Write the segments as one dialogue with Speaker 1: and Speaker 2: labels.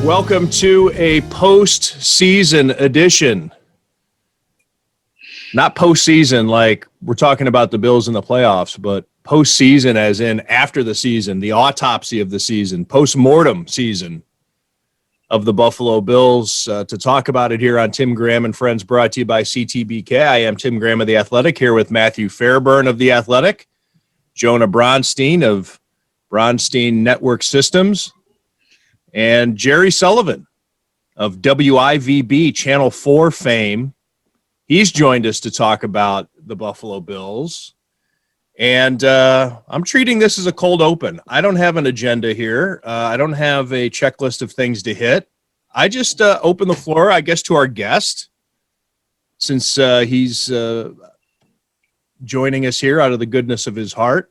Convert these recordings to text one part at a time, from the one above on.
Speaker 1: Welcome to a post-season edition. Not postseason like we're talking about the Bills in the playoffs, but postseason as in after the season, the autopsy of the season, post-mortem season of the Buffalo Bills. To talk about it here on Tim Graham and Friends, brought to you by CTBK. I am Tim Graham of The Athletic, here with Matthew Fairburn of The Athletic, Jonah Bronstein of Bronstein Network Systems, and Jerry Sullivan of WIVB Channel 4 fame. He's joined us to talk about the Buffalo Bills. And I'm treating this as a cold open. I don't have an agenda here. I don't have a checklist of things to hit. I just open the floor, I guess, to our guest, since he's joining us here out of the goodness of his heart.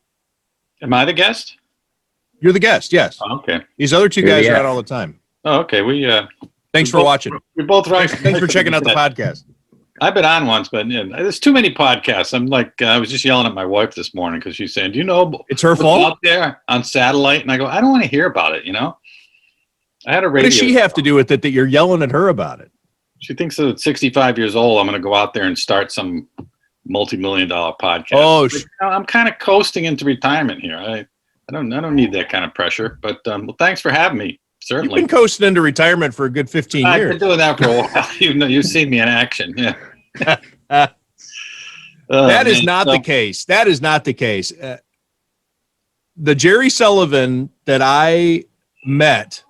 Speaker 2: Am I the guest?
Speaker 1: You're the guest, yes.
Speaker 2: Oh, okay.
Speaker 1: These other two guys are out all the time.
Speaker 2: Oh, okay.
Speaker 1: Thanks for watching.
Speaker 2: We both right.
Speaker 1: Thanks for checking out the podcast.
Speaker 2: I've been on once, but there's too many podcasts. I'm like, I was just yelling at my wife this morning because she's saying, "Do you know
Speaker 1: it's her fault
Speaker 2: out there on satellite?" And I go, "I don't want to hear about it." I had a radio.
Speaker 1: What does she have to do with it that you're yelling at her about it?
Speaker 2: She thinks that at 65 years old, I'm going to go out there and start some multi-million-dollar podcast.
Speaker 1: Oh,
Speaker 2: I'm kind of coasting into retirement here. I don't need that kind of pressure. But well, thanhanks for having me. Certainly.
Speaker 1: You've been coasting into retirement for a good 15 years.
Speaker 2: I've been doing that for a while. You've seen me in action. Yeah.
Speaker 1: That is not the case. That is not the case. The Jerry Sullivan that I met,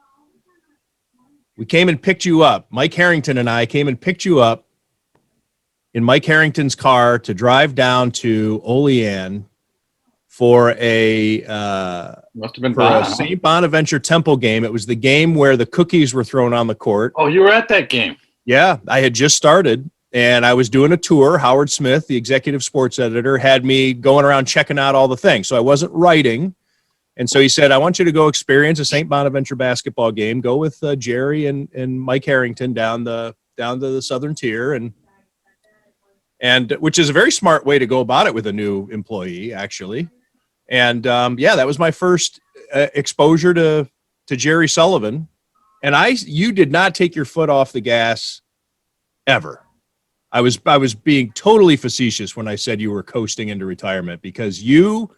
Speaker 1: we came and picked you up. Mike Harrington and I came and picked you up in Mike Harrington's car to drive down to Olean for a St. Bonaventure Temple game. It was the game where the cookies were thrown on the court.
Speaker 2: Oh, you were at that game?
Speaker 1: Yeah, I had just started, and I was doing a tour. Howard Smith, the executive sports editor, had me going around checking out all the things. So I wasn't writing, and so he said, "I want you to go experience a St. Bonaventure basketball game. Go with Jerry and Mike Harrington down to the Southern Tier, and which is a very smart way to go about it with a new employee, actually." And that was my first exposure to Jerry Sullivan. And you did not take your foot off the gas ever. I was being totally facetious when I said you were coasting into retirement, because you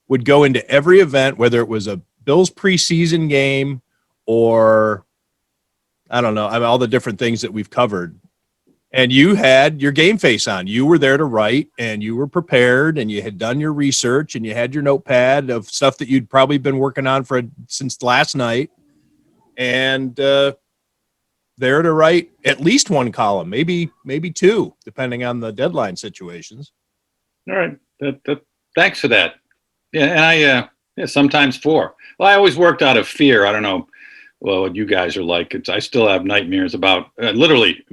Speaker 1: would go into every event, whether it was a Bills preseason game or I don't know, all the different things that we've covered. And you had your game face on. You were there to write, and you were prepared, and you had done your research, and you had your notepad of stuff that you'd probably been working on since last night. And there to write at least one column, maybe two, depending on the deadline situations.
Speaker 2: All right. Thanks for that. Yeah, and sometimes four. Well, I always worked out of fear. I don't know what you guys are like. I still have nightmares about literally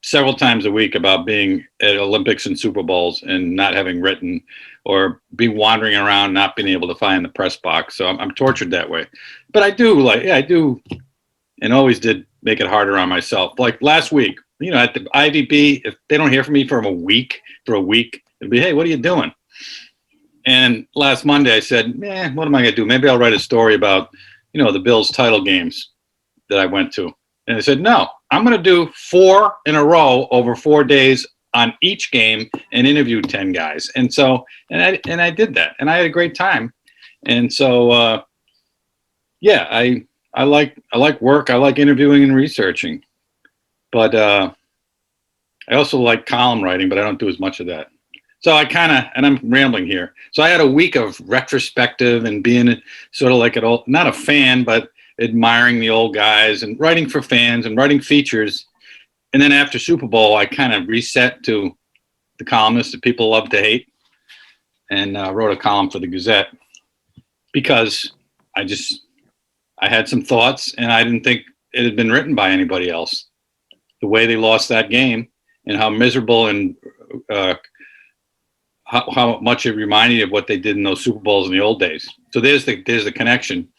Speaker 2: several times a week about being at Olympics and Super Bowls and not having written, or be wandering around not being able to find the press box. So I'm tortured that way. But I do and always did make it harder on myself. Like last week, at the IVB, if they don't hear from me for a week, it'll be, "Hey, what are you doing?" And last Monday I said, what am I going to do? Maybe I'll write a story about, the Bills title games that I went to. And I said, no, I'm going to do 4 in a row over 4 days on each game and interview 10 guys. And so, and I did that, and I had a great time. And so, I like work. I like interviewing and researching, but I also like column writing, but I don't do as much of that. So and I'm rambling here. So I had a week of retrospective and being sort of like not a fan, but admiring the old guys and writing for fans and writing features. And then after Super Bowl, I kind of reset to the columnists that people love to hate, and wrote a column for the Gazette because I had some thoughts, and I didn't think it had been written by anybody else. The way they lost that game and how miserable and how much it reminded of what they did in those Super Bowls in the old days. So there's the connection.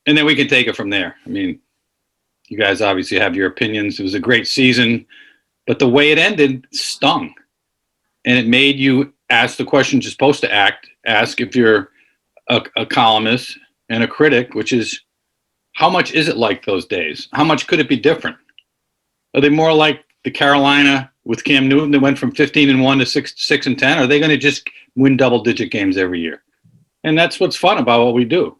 Speaker 2: And then we can take it from there. I mean, you guys obviously have your opinions. It was a great season, but the way it ended stung. And it made you ask the questions you're supposed to ask if you're a columnist and a critic, which is, how much is it like those days? How much could it be different? Are they more like the Carolina with Cam Newton that went from 15-1 to 6-10? Are they going to just win double-digit games every year? And that's what's fun about what we do.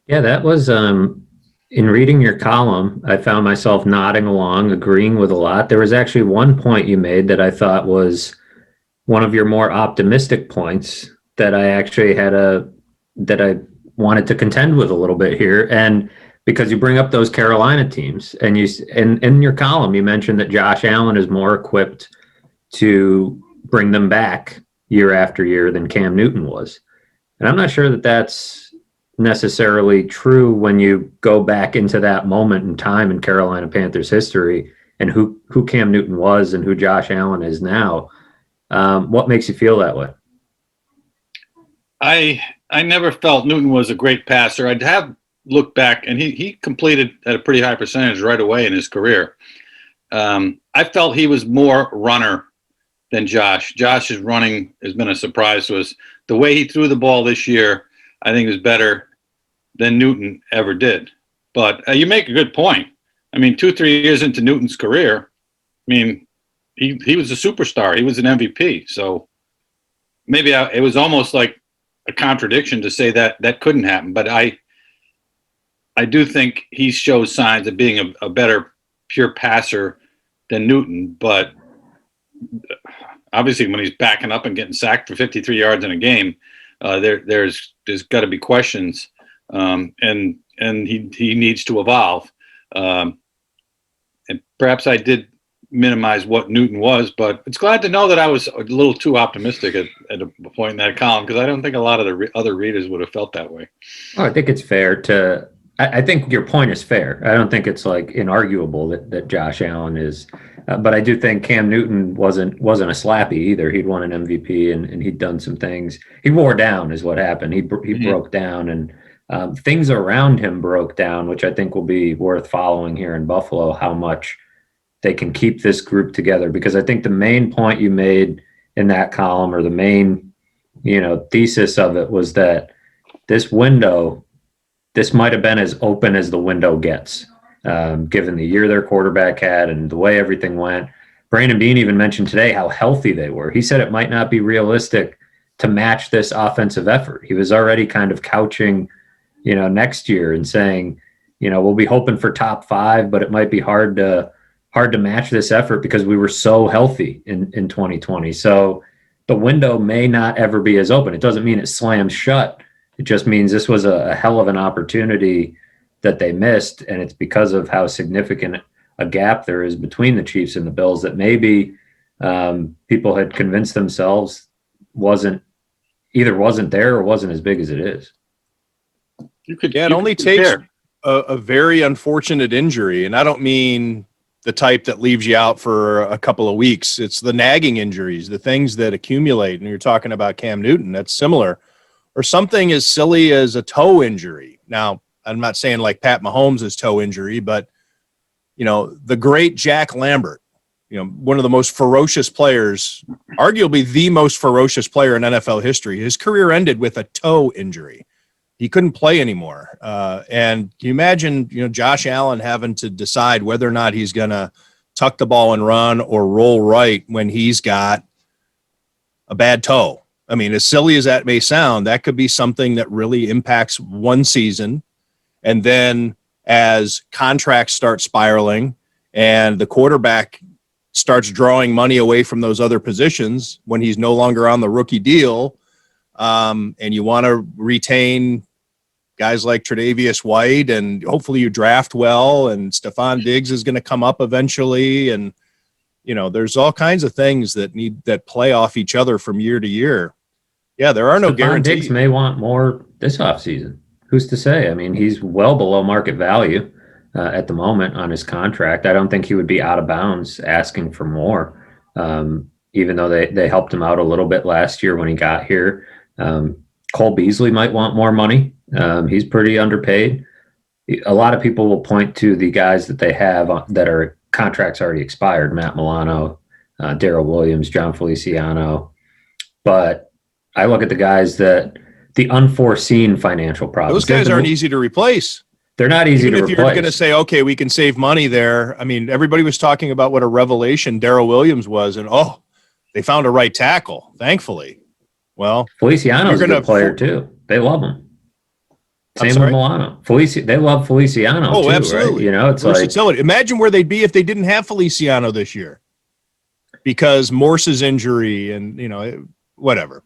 Speaker 3: Yeah, that was in reading your column, I found myself nodding along, agreeing with a lot. There was actually one point you made that I thought was one of your more optimistic points that I actually that I wanted to contend with a little bit here. And because you bring up those Carolina teams, and in your column, you mentioned that Josh Allen is more equipped to bring them back year after year than Cam Newton was. And I'm not sure that that's necessarily true when you go back into that moment in time in Carolina Panthers history and who Cam Newton was and who Josh Allen is now. What makes you feel that way?
Speaker 2: I never felt Newton was a great passer. I'd have looked back, and he completed at a pretty high percentage right away in his career. I felt he was more runner than Josh. Josh's running has been a surprise to us. The way he threw the ball this year, I think, is better than Newton ever did. But you make a good point. I mean, 2-3 years into Newton's career, I mean, he was a superstar. He was an MVP. So maybe it was almost like a contradiction to say that couldn't happen. But I do think he shows signs of being a better pure passer than Newton. But obviously, when he's backing up and getting sacked for 53 yards in a game, there's got to be questions, and he needs to evolve. And perhaps I did minimize what Newton was, but it's glad to know that I was a little too optimistic at a point in that column, because I don't think a lot of the other readers would have felt that way.
Speaker 3: Oh, I think it's fair to. I think your point is fair. I don't think it's like inarguable that Josh Allen is, but I do think Cam Newton wasn't a slappy either. He'd won an MVP and he'd done some things. He wore down is what happened. He broke down, and things around him broke down, which I think will be worth following here in Buffalo, how much they can keep this group together. Because I think the main point you made in that column, or the main, thesis of it, was that this might have been as open as the window gets, given the year their quarterback had and the way everything went. Brandon Beane even mentioned today how healthy they were. He said it might not be realistic to match this offensive effort. He was already kind of couching, next year and saying, we'll be hoping for top 5, but it might be hard to match this effort because we were so healthy in 2020. So the window may not ever be as open. It doesn't mean it slams shut. It just means this was a hell of an opportunity that they missed, and it's because of how significant a gap there is between the Chiefs and the Bills that maybe people had convinced themselves wasn't there or wasn't as big as it is.
Speaker 1: It only takes a very unfortunate injury, and I don't mean the type that leaves you out for a couple of weeks. It's the nagging injuries, the things that accumulate, and you're talking about Cam Newton. That's similar. Or something as silly as a toe injury. Now, I'm not saying like Pat Mahomes' toe injury, but, the great Jack Lambert, one of the most ferocious players, arguably the most ferocious player in NFL history. His career ended with a toe injury. He couldn't play anymore. And can you imagine, Josh Allen having to decide whether or not he's going to tuck the ball and run or roll right when he's got a bad toe? I mean, as silly as that may sound, that could be something that really impacts one season. And then as contracts start spiraling and the quarterback starts drawing money away from those other positions when he's no longer on the rookie deal, and you want to retain guys like Tre'Davious White, and hopefully you draft well, and Stephon Diggs is going to come up eventually. And there's all kinds of things that play off each other from year to year. Yeah, there are no guarantees.
Speaker 3: Diggs may want more this offseason. Who's to say? I mean, he's well below market value at the moment on his contract. I don't think he would be out of bounds asking for more, even though they helped him out a little bit last year when he got here. Cole Beasley might want more money. He's pretty underpaid. A lot of people will point to the guys that they have that are contracts already expired: Matt Milano, Darrell Williams, John Feliciano. But I look at the guys that the unforeseen financial problems.
Speaker 1: Those guys aren't easy to replace.
Speaker 3: They're not easy to replace.
Speaker 1: Even if you're going to say, okay, we can save money there. I mean, everybody was talking about what a revelation Darrell Williams was, and they found a right tackle, thankfully. Well,
Speaker 3: Feliciano's a good player too. They love him. Same with Milano. They love Feliciano too,
Speaker 1: absolutely.
Speaker 3: Right? It's
Speaker 1: versatility. Imagine where they'd be if they didn't have Feliciano this year, because Morse's injury and whatever.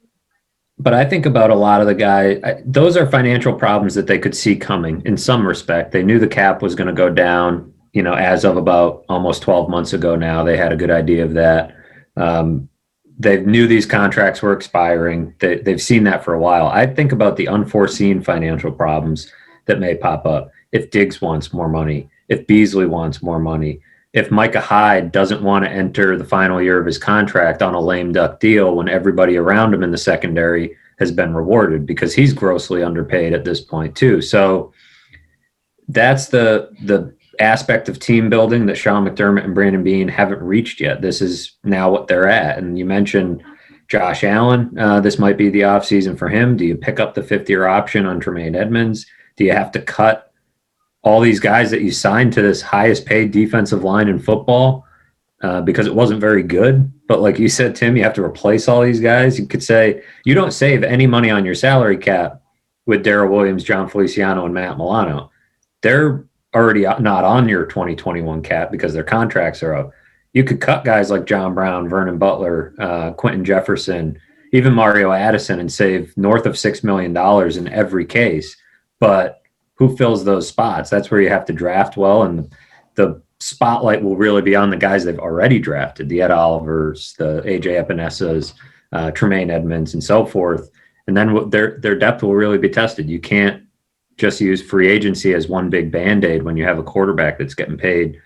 Speaker 3: But I think about a lot of the guys, those are financial problems that they could see coming in some respect. They knew the cap was going to go down, as of about almost 12 months ago now. They had a good idea of that. They knew these contracts were expiring. They've seen that for a while. I think about the unforeseen financial problems that may pop up. If Diggs wants more money, if Beasley wants more money, if Micah Hyde doesn't want to enter the final year of his contract on a lame duck deal when everybody around him in the secondary has been rewarded, because he's grossly underpaid at this point too. So that's the aspect of team building that Sean McDermott and Brandon Beane haven't reached yet. This is now what they're at. And you mentioned Josh Allen. This might be the offseason for him. Do you pick up the 5th-year option on Tremaine Edmonds? Do you have to cut all these guys that you signed to this highest paid defensive line in football because it wasn't very good? But like you said, Tim, you have to replace all these guys. You could say you don't save any money on your salary cap with Darrell Williams, John Feliciano, and Matt Milano. They're already not on your 2021 cap because their contracts are up. You could cut guys like John Brown, Vernon Butler, Quentin Jefferson, even Mario Addison, and save north of $6 million in every case. But who fills those spots? That's where you have to draft well, and the spotlight will really be on the guys they've already drafted, the Ed Olivers, the AJ Epinezas, Tremaine Edmonds, and so forth. And then their depth will really be tested. You can't just use free agency as one big Band-Aid when you have a quarterback that's getting paid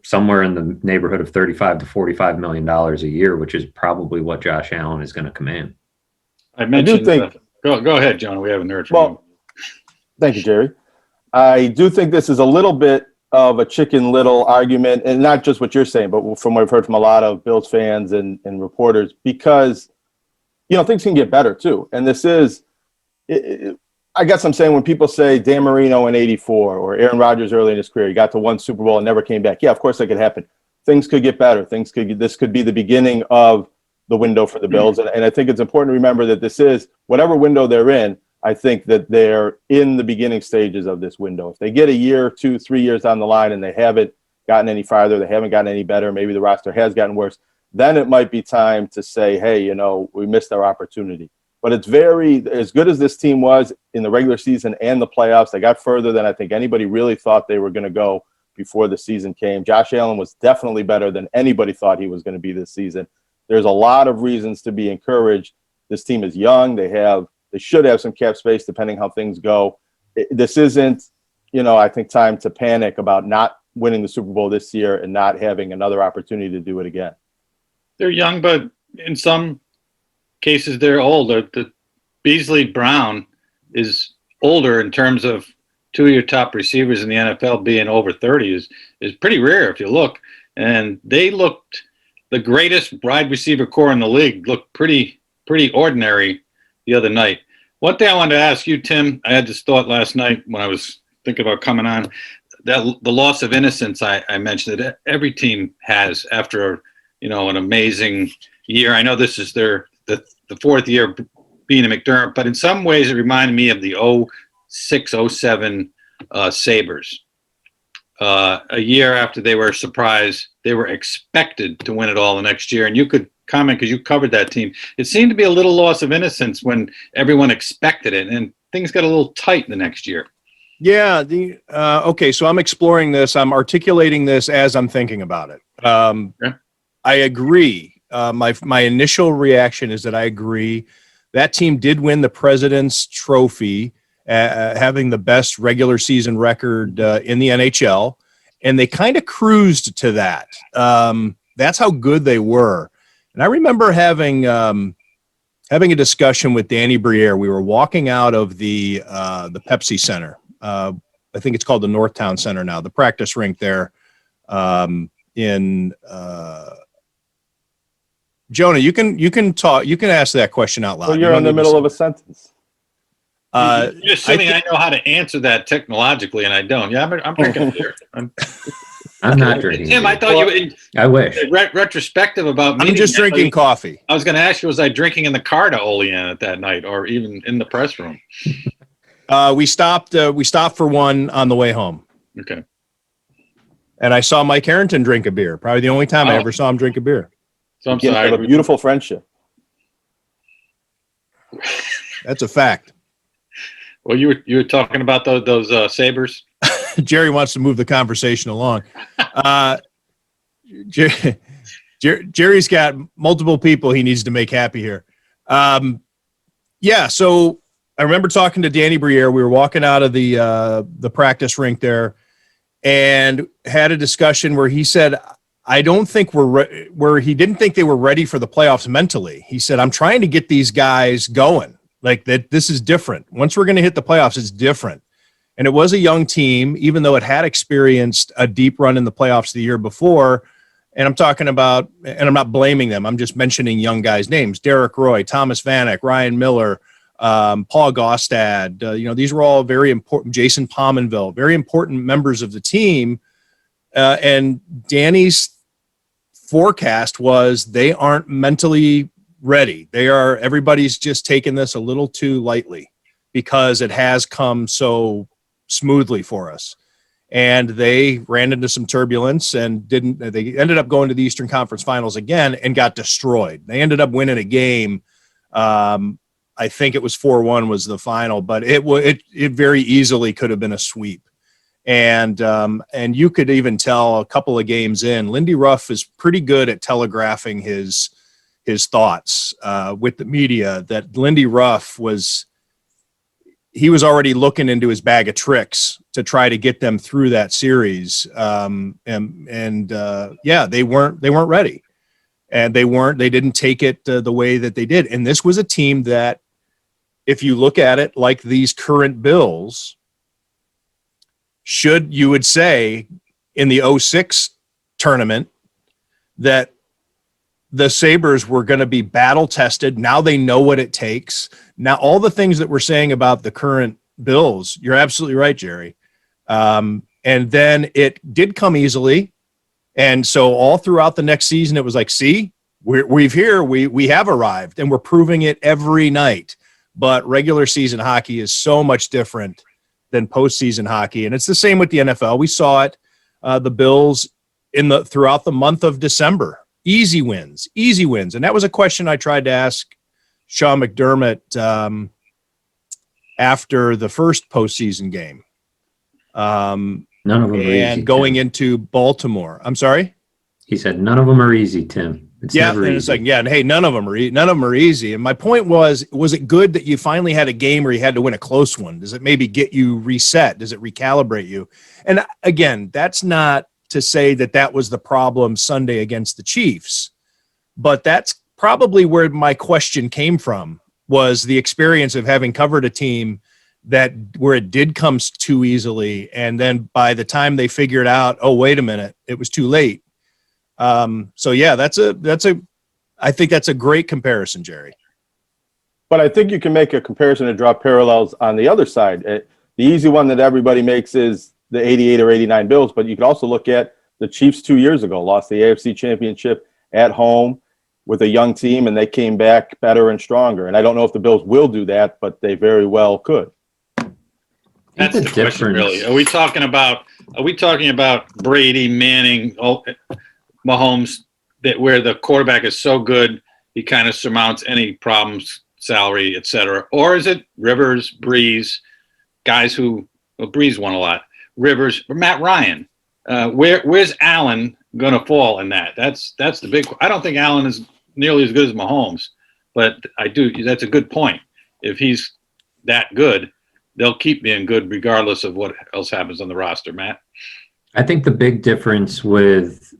Speaker 3: somewhere in the neighborhood of $35 to $45 million a year, which is probably what Josh Allen is going to command.
Speaker 2: I mentioned. Go ahead, John. We haven't heard from you.
Speaker 4: Thank you, Jerry. I do think this is a little bit of a Chicken Little argument, and not just what you're saying, but from what I've heard from a lot of Bills fans and reporters, because, things can get better too. And this is, I guess I'm saying when people say Dan Marino in '84 or Aaron Rodgers early in his career, he got to one Super Bowl and never came back. Yeah, of course that could happen. Things could get better. This could be the beginning of the window for the Bills. And I think it's important to remember that this is, whatever window they're in, I think that they're in the beginning stages of this window. If they get a year, 2, 3 years down the line and they haven't gotten any farther, they haven't gotten any better, maybe the roster has gotten worse, then it might be time to say, hey, we missed our opportunity. But it's as good as this team was in the regular season and the playoffs, they got further than I think anybody really thought they were going to go before the season came. Josh Allen was definitely better than anybody thought he was going to be this season. There's a lot of reasons to be encouraged. This team is young. They should have some cap space depending how things go. This isn't, I think, time to panic about not winning the Super Bowl this year and not having another opportunity to do it again.
Speaker 2: They're young, but in some cases they're older. The Beasley Brown is older in terms of 2 of your top receivers in the NFL being over 30 is pretty rare if you look. And they looked, the greatest wide receiver core in the league looked pretty ordinary the other night. One thing I wanted to ask you, Tim, I had this thought last night when I was thinking about coming on, that the loss of innocence I mentioned that every team has after an amazing year. I know this is the 4th year being a McDermott, but in some ways it reminded me of the 06-07 Sabres. A year after they were surprised, they were expected to win it all the next year. And you could comment, because you covered that team. It seemed to be a little loss of innocence when everyone expected it, and things got a little tight the next year.
Speaker 1: Yeah. Okay. So I'm exploring this. I'm articulating this as I'm thinking about it.
Speaker 2: Okay.
Speaker 1: I agree. My initial reaction is that I agree. That team did win the President's Trophy, having the best regular season record in the NHL, and they kind of cruised to that. That's how good they were. And I remember having a discussion with Danny Briere. We were walking out of the Pepsi Center. I think it's called the Northtown Center now, the practice rink there in Jonah, you can talk. You can ask that question out loud.
Speaker 4: Well, you're in the middle of a sentence.
Speaker 2: You're assuming I know how to answer that technologically, and I don't. Yeah, I'm drinking beer.
Speaker 3: I'm not drinking.
Speaker 2: Tim, I thought you were
Speaker 3: I wish.
Speaker 2: retrospective about me.
Speaker 1: I'm just drinking coffee.
Speaker 2: I was going to ask you, was I drinking in the car to Olean at that night, or even in the press room?
Speaker 1: We stopped for one on the way home.
Speaker 2: Okay.
Speaker 1: And I saw Mike Harrington drink a beer. Probably the only time I ever saw him drink a beer.
Speaker 2: So I'm
Speaker 4: You
Speaker 2: sorry.
Speaker 4: have a beautiful friendship.
Speaker 1: That's a fact.
Speaker 2: Well, you were talking about those Sabres.
Speaker 1: Jerry wants to move the conversation along. Jerry's got multiple people he needs to make happy here. Yeah, so I remember talking to Danny Briere. We were walking out of the practice rink there and had a discussion where he said, I don't think where he didn't think they were ready for the playoffs mentally. He said, I'm trying to get these guys going. Like that, this is different. Once we're going to hit the playoffs, it's different. And it was a young team, even though it had experienced a deep run in the playoffs the year before. And I'm talking about, and I'm not blaming them, I'm just mentioning young guys' names: Derek Roy, Thomas Vanek, Ryan Miller, Paul Gostad. These were all very important. Jason Pominville, very important members of the team. And Danny's forecast was they aren't mentally ready. Everybody's just taken this a little too lightly because it has come so smoothly for us. And they ran into some turbulence and they ended up going to the Eastern Conference Finals again and got destroyed. They ended up winning a game. I think it was 4-1 was the final, but it very easily could have been a sweep. And you could even tell a couple of games in, Lindy Ruff is pretty good at telegraphing his thoughts with the media. That Lindy Ruff was already looking into his bag of tricks to try to get them through that series. They weren't ready, and they didn't take it the way that they did. And this was a team that, if you look at it like these current Bills, you would say in the 06 tournament that the Sabres were going to be battle tested. Now they know what it takes. Now, all the things that we're saying about the current Bills, you're absolutely right, Jerry. And then it did come easily. And so all throughout the next season, it was like, see, we have arrived, and we're proving it every night. But regular season hockey is so much different than postseason hockey. And it's the same with the NFL. We saw it, the Bills throughout the month of December. Easy wins. And that was a question I tried to ask Sean McDermott after the first postseason game.
Speaker 3: None of them are easy.
Speaker 1: And going into Baltimore. I'm sorry?
Speaker 3: He said, none of them are easy, Tim. It's never easy.
Speaker 1: It's like, hey, none of them are easy. And my point was it good that you finally had a game where you had to win a close one? Does it maybe get you reset? Does it recalibrate you? And again, that's not to say that was the problem Sunday against the Chiefs, but that's probably where my question came from, was the experience of having covered a team where it did come too easily. And then by the time they figured out, oh, wait a minute, it was too late. So yeah, I think that's a great comparison, Jerry.
Speaker 4: But I think you can make a comparison and draw parallels on the other side. The easy one that everybody makes is the 88 or 89 Bills, but you could also look at the Chiefs 2 years ago, lost the AFC Championship at home with a young team, and they came back better and stronger. And I don't know if the Bills will do that, but they very well could.
Speaker 2: That's the question, really. Are we talking about Brady, Manning, Mahomes, where the quarterback is so good he kind of surmounts any problems, salary, etc., or is it Rivers, Breeze, guys Breeze won a lot, Rivers, or Matt Ryan? Where's Allen going to fall in that? That's the big. I don't think Allen is nearly as good as Mahomes, but I do. That's a good point. If he's that good, they'll keep being good regardless of what else happens on the roster. Matt,
Speaker 3: I think the big difference with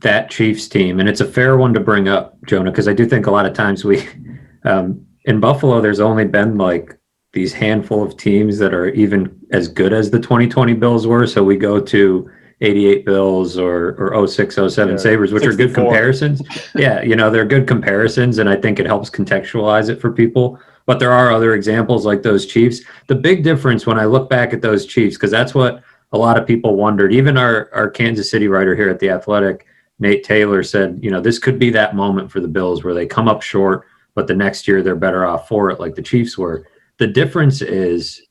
Speaker 3: that Chiefs team, and it's a fair one to bring up, Jonah, because I do think a lot of times in Buffalo, there's only been like these handful of teams that are even as good as the 2020 Bills were. So we go to 88 Bills or 06, 07 Sabres, which 64. Are good comparisons. Yeah, they're good comparisons, and I think it helps contextualize it for people. But there are other examples like those Chiefs. The big difference when I look back at those Chiefs, because that's what a lot of people wondered, even our Kansas City writer here at The Athletic, Nate Taylor, said, this could be that moment for the Bills where they come up short, but the next year they're better off for it, like the Chiefs were. The difference is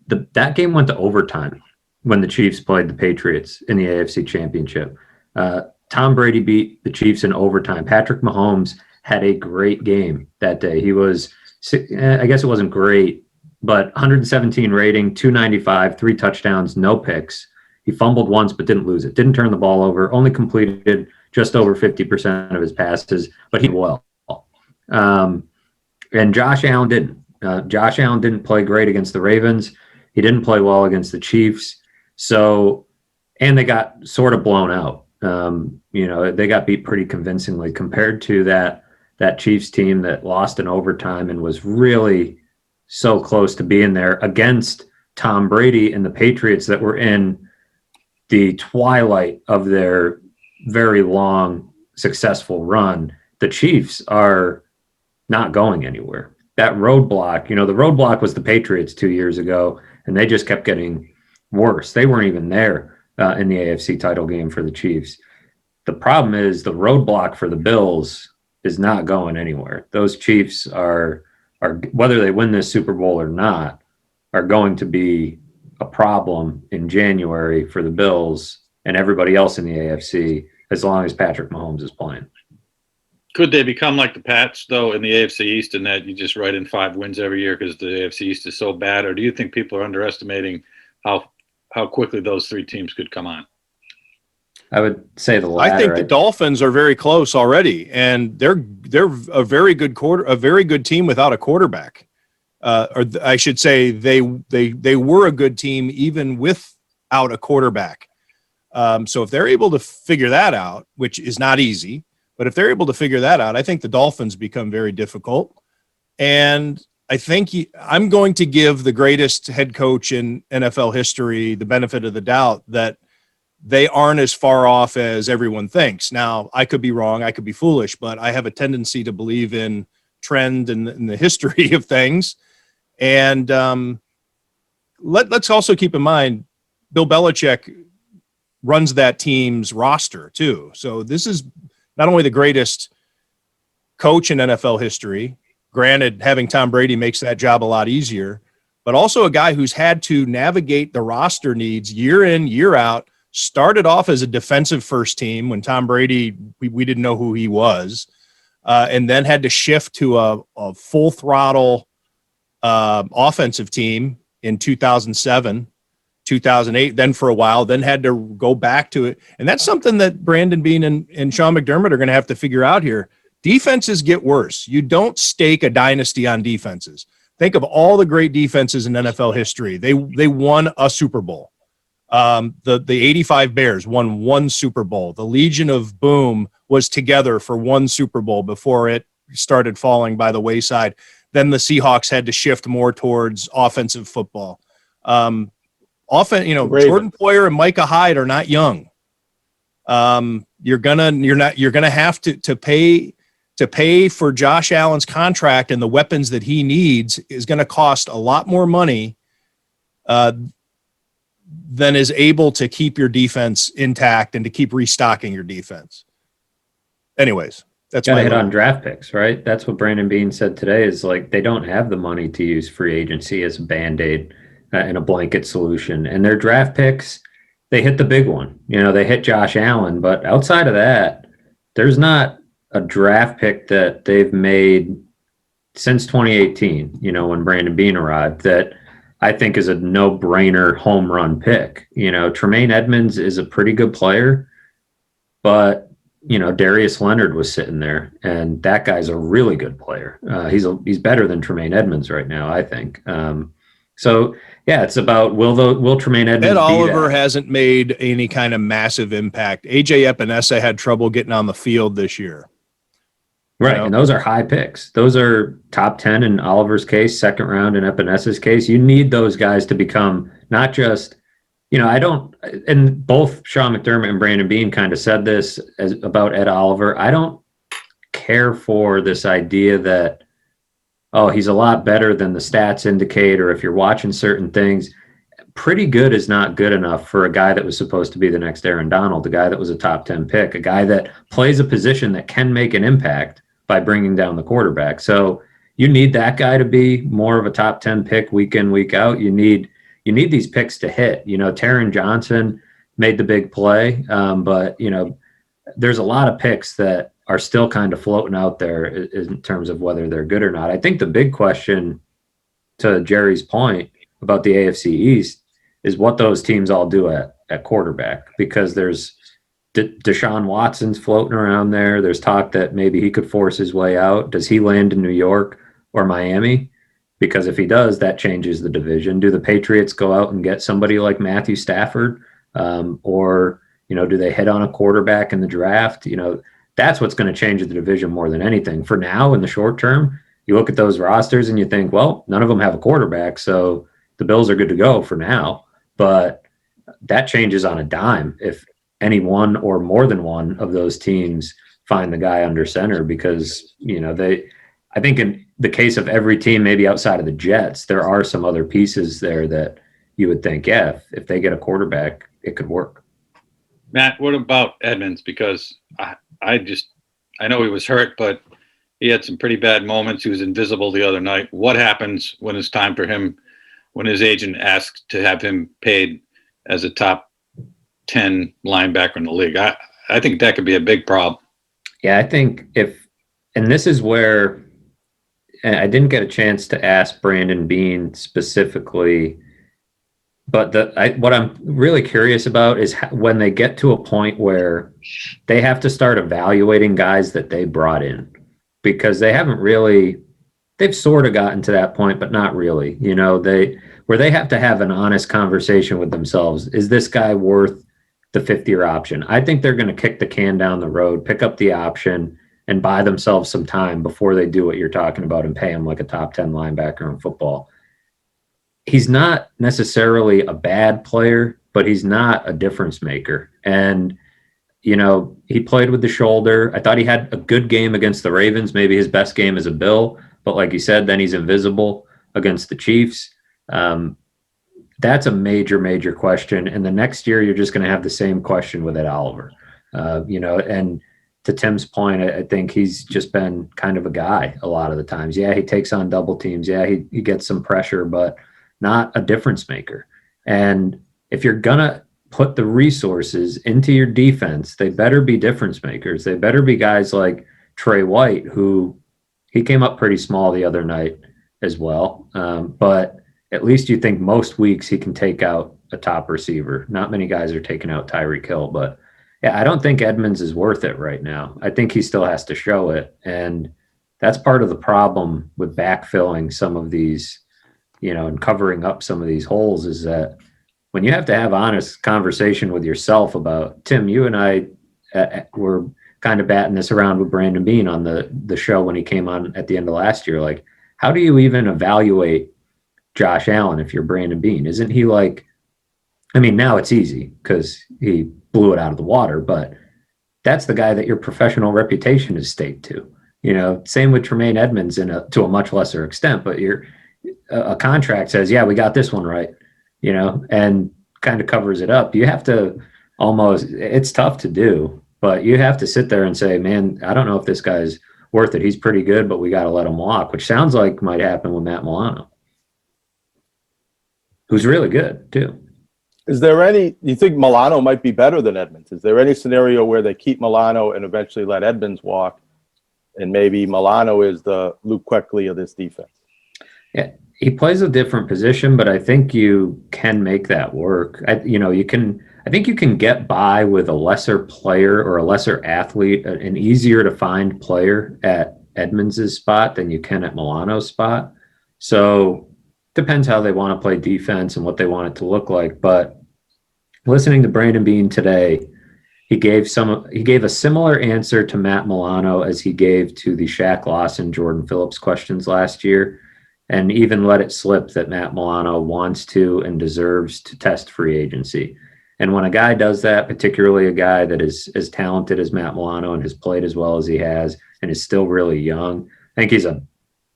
Speaker 3: that game went to overtime when the Chiefs played the Patriots in the AFC Championship. Tom Brady beat the Chiefs in overtime. Patrick Mahomes had a great game that day. He was, I guess it wasn't great, but 117 rating, 295, 3 touchdowns, no picks. He fumbled once but didn't lose it. Didn't turn the ball over. Only completed just over 50% of his passes, but he did well. And Josh Allen didn't. Josh Allen didn't play great against the Ravens. He didn't play well against the Chiefs. So, and they got sort of blown out. They got beat pretty convincingly compared to that Chiefs team that lost in overtime and was really so close to being there against Tom Brady and the Patriots that were in the twilight of their very long, successful run. The Chiefs are not going anywhere. That roadblock, the roadblock was the Patriots 2 years ago, and they just kept getting worse. They weren't even there in the AFC title game for the Chiefs. The problem is the roadblock for the Bills is not going anywhere. Those Chiefs are whether they win this Super Bowl or not, are going to be a problem in January for the Bills and everybody else in the AFC as long as Patrick Mahomes is playing.
Speaker 2: Could they become like the Pats, though, in the AFC East, in that you just write in 5 wins every year because the AFC East is so bad? Or do you think people are underestimating how quickly those 3 teams could come on?
Speaker 3: I would say the latter.
Speaker 1: I think the Dolphins are very close already, and they're a very good team without a quarterback. Or I should say they were a good team even without a quarterback. So if they're able to figure that out, which is not easy, but if they're able to figure that out, I think the Dolphins become very difficult. And I think I'm going to give the greatest head coach in NFL history the benefit of the doubt that they aren't as far off as everyone thinks. Now, I could be wrong, I could be foolish, but I have a tendency to believe in trend and in the history of things. And let's also keep in mind, Bill Belichick runs that team's roster too. So this is not only the greatest coach in NFL history, granted, having Tom Brady makes that job a lot easier, but also a guy who's had to navigate the roster needs year in, year out. Started off as a defensive first team when Tom Brady, we didn't know who he was, and then had to shift to a full throttle offensive team in 2007, 2008, then for a while, then had to go back to it. And that's something that Brandon Beane and Sean McDermott are going to have to figure out here. Defenses get worse. You don't stake a dynasty on defenses. Think of all the great defenses in NFL history. They won a Super Bowl. The 85 Bears won 1 Super Bowl. The Legion of Boom was together for 1 Super Bowl before it started falling by the wayside. Then the Seahawks had to shift more towards offensive football. Jordan Poyer and Micah Hyde are not young. You're gonna have to pay for Josh Allen's contract, and the weapons that he needs is going to cost a lot more money than is able to keep your defense intact and to keep restocking your defense. Anyways, that's
Speaker 3: got to hit on draft picks, right? That's what Brandon Beane said today is like they don't have the money to use free agency as a Band-Aid and a blanket solution. And their draft picks, they hit the big one. They hit Josh Allen, but outside of that, there's not a draft pick that they've made since 2018, when Brandon Beane arrived, that I think is a no-brainer home run pick. Tremaine Edmonds is a pretty good player, but Darius Leonard was sitting there, and that guy's a really good player. He's better than Tremaine Edmonds right now, I think. So yeah, it's about will Tremaine Edmonds. Ed
Speaker 1: Oliver hasn't made any kind of massive impact. AJ Epinesa had trouble getting on the field this year.
Speaker 3: Right, and those are high picks. Those are top 10 in Oliver's case, second round in Epinesa's case. You need those guys to become not just, and both Sean McDermott and Brandon Beane kind of said this about Ed Oliver. I don't care for this idea that oh, he's a lot better than the stats indicate, or if you're watching certain things, pretty good is not good enough for a guy that was supposed to be the next Aaron Donald, a guy that was a top 10 pick, a guy that plays a position that can make an impact by bringing down the quarterback. So you need that guy to be more of a top 10 pick week in, week out. You need these picks to hit. Taron Johnson made the big play, but there's a lot of picks that are still kind of floating out there in terms of whether they're good or not. I think the big question, to Jerry's point about the AFC East, is what those teams all do at quarterback, because there's Deshaun Watson's floating around there. There's talk that maybe he could force his way out. Does he land in New York or Miami? Because if he does, that changes the division. Do the Patriots go out and get somebody like Matthew Stafford? Or do they hit on a quarterback in the draft? That's what's going to change the division more than anything. For now, in the short term, you look at those rosters and you think, well, none of them have a quarterback, so the Bills are good to go for now. But that changes on a dime if any one or more than one of those teams find the guy under center, because I think in the case of every team, maybe outside of the Jets, there are some other pieces there that you would think, yeah, if they get a quarterback, it could work.
Speaker 2: Matt, what about Edmonds? Because I know he was hurt, but he had some pretty bad moments. He was invisible the other night. What happens when it's time for him, when his agent asks to have him paid as a top 10 linebacker in the league? I think that could be a big problem. Yeah,
Speaker 3: I think and this is where I didn't get a chance to ask Brandon Beane specifically, but what I'm really curious about is when they get to a point where they have to start evaluating guys that they brought in, because they've sort of gotten to that point, but not really. Where they have to have an honest conversation with themselves. Is this guy worth the 5th-year option? I think they're going to kick the can down the road, pick up the option, and buy themselves some time before they do what you're talking about and pay him like a top 10 linebacker in football. He's not necessarily a bad player, but he's not a difference maker. And, he played with the shoulder. I thought he had a good game against the Ravens, maybe his best game as a Bill. But like you said, then he's invisible against the Chiefs. That's a major, major question. And the next year, you're just going to have the same question with Ed Oliver. And to Tim's point, I think he's just been kind of a guy a lot of the times. Yeah, he takes on double teams. Yeah, he gets some pressure, but not a difference maker. And if you're going to put the resources into your defense, they better be difference makers. They better be guys like Trey White, who he came up pretty small the other night as well. But at least you think most weeks he can take out a top receiver. Not many guys are taking out Tyreek Hill, but yeah, I don't think Edmonds is worth it right now. I think he still has to show it. And that's part of the problem with backfilling some of these, and covering up some of these holes, is that when you have to have honest conversation with yourself about, Tim, you and I were kind of batting this around with Brandon Beane on the show when he came on at the end of last year. Like, how do you even evaluate Josh Allen if you're Brandon Beane? Isn't he like, now it's easy because he blew it out of the water, but that's the guy that your professional reputation is staked to. Same with Tremaine Edmonds to a much lesser extent, but a contract says, yeah, we got this one right, and kind of covers it up. You have to it's tough to do, but you have to sit there and say, man, I don't know if this guy's worth it. He's pretty good, but we got to let him walk, which sounds like might happen with Matt Milano, who's really good too.
Speaker 4: You think Milano might be better than Edmonds? Is there any scenario where they keep Milano and eventually let Edmonds walk, and maybe Milano is the Luke Kuechly of this defense?
Speaker 3: Yeah, he plays a different position, but I think you can make that work. I think you can get by with a lesser player or a lesser athlete, an easier to find player at Edmonds' spot than you can at Milano's spot. So depends how they want to play defense and what they want it to look like. But listening to Brandon Beane today, he gave a similar answer to Matt Milano as he gave to the Shaq Lawson, Jordan Phillips questions last year, and even let it slip that Matt Milano wants to and deserves to test free agency. And when a guy does that, particularly a guy that is as talented as Matt Milano and has played as well as he has and is still really young, I think he's a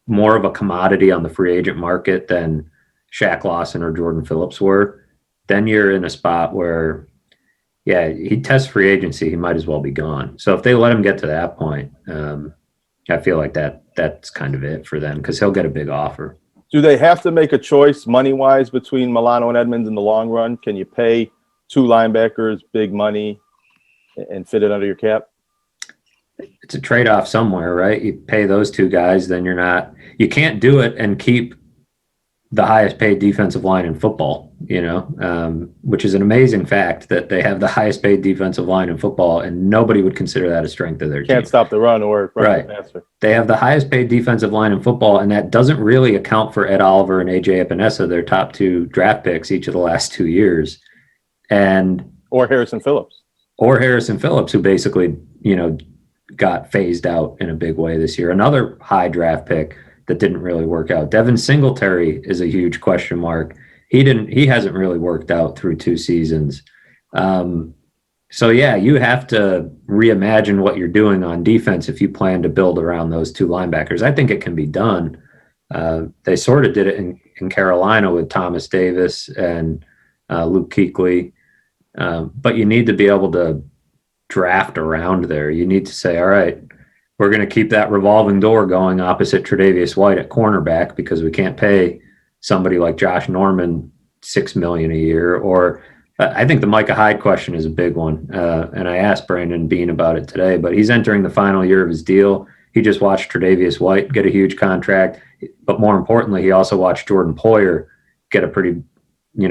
Speaker 3: more of a commodity on the free agent market than Shaq Lawson or Jordan Phillips were, then you're in a spot where, yeah, he tests free agency, he might as well be gone. So if they let him get to that point, I feel like that's kind of it for them because he'll get a big offer.
Speaker 4: Do they have to make a choice money-wise between Milano and Edmonds in the long run? Can you pay two linebackers big money and fit it under your cap?
Speaker 3: It's a trade-off somewhere, right? You pay those two guys, then you can't do it and keep the highest paid defensive line in football, which is an amazing fact that they have the highest paid defensive line in football, and nobody would consider that a strength of their team.
Speaker 4: Can't stop the run or run
Speaker 3: right.
Speaker 4: faster.
Speaker 3: They have the highest paid defensive line in football, and that doesn't really account for Ed Oliver and AJ Epinesa, their top two draft picks each of the last 2 years.
Speaker 4: Or Harrison Phillips,
Speaker 3: who basically, got phased out in a big way this year. Another high draft pick that didn't really work out. Devin Singletary is a huge question mark. He hasn't really worked out through 2 seasons. So yeah, you have to reimagine what you're doing on defense if you plan to build around those two linebackers. I think it can be done. They sort of did it in Carolina with Thomas Davis and Luke Kuechly. But you need to be able to draft around there. You need to say, all right, we're going to keep that revolving door going opposite Tre'Davious White at cornerback because we can't pay somebody like Josh Norman $6 million a year. Or I think the Micah Hyde question is a big one. And I asked Brandon Beane about it today, but he's entering the final year of his deal. He just watched Tre'Davious White get a huge contract, but more importantly, he also watched Jordan Poyer get a pretty,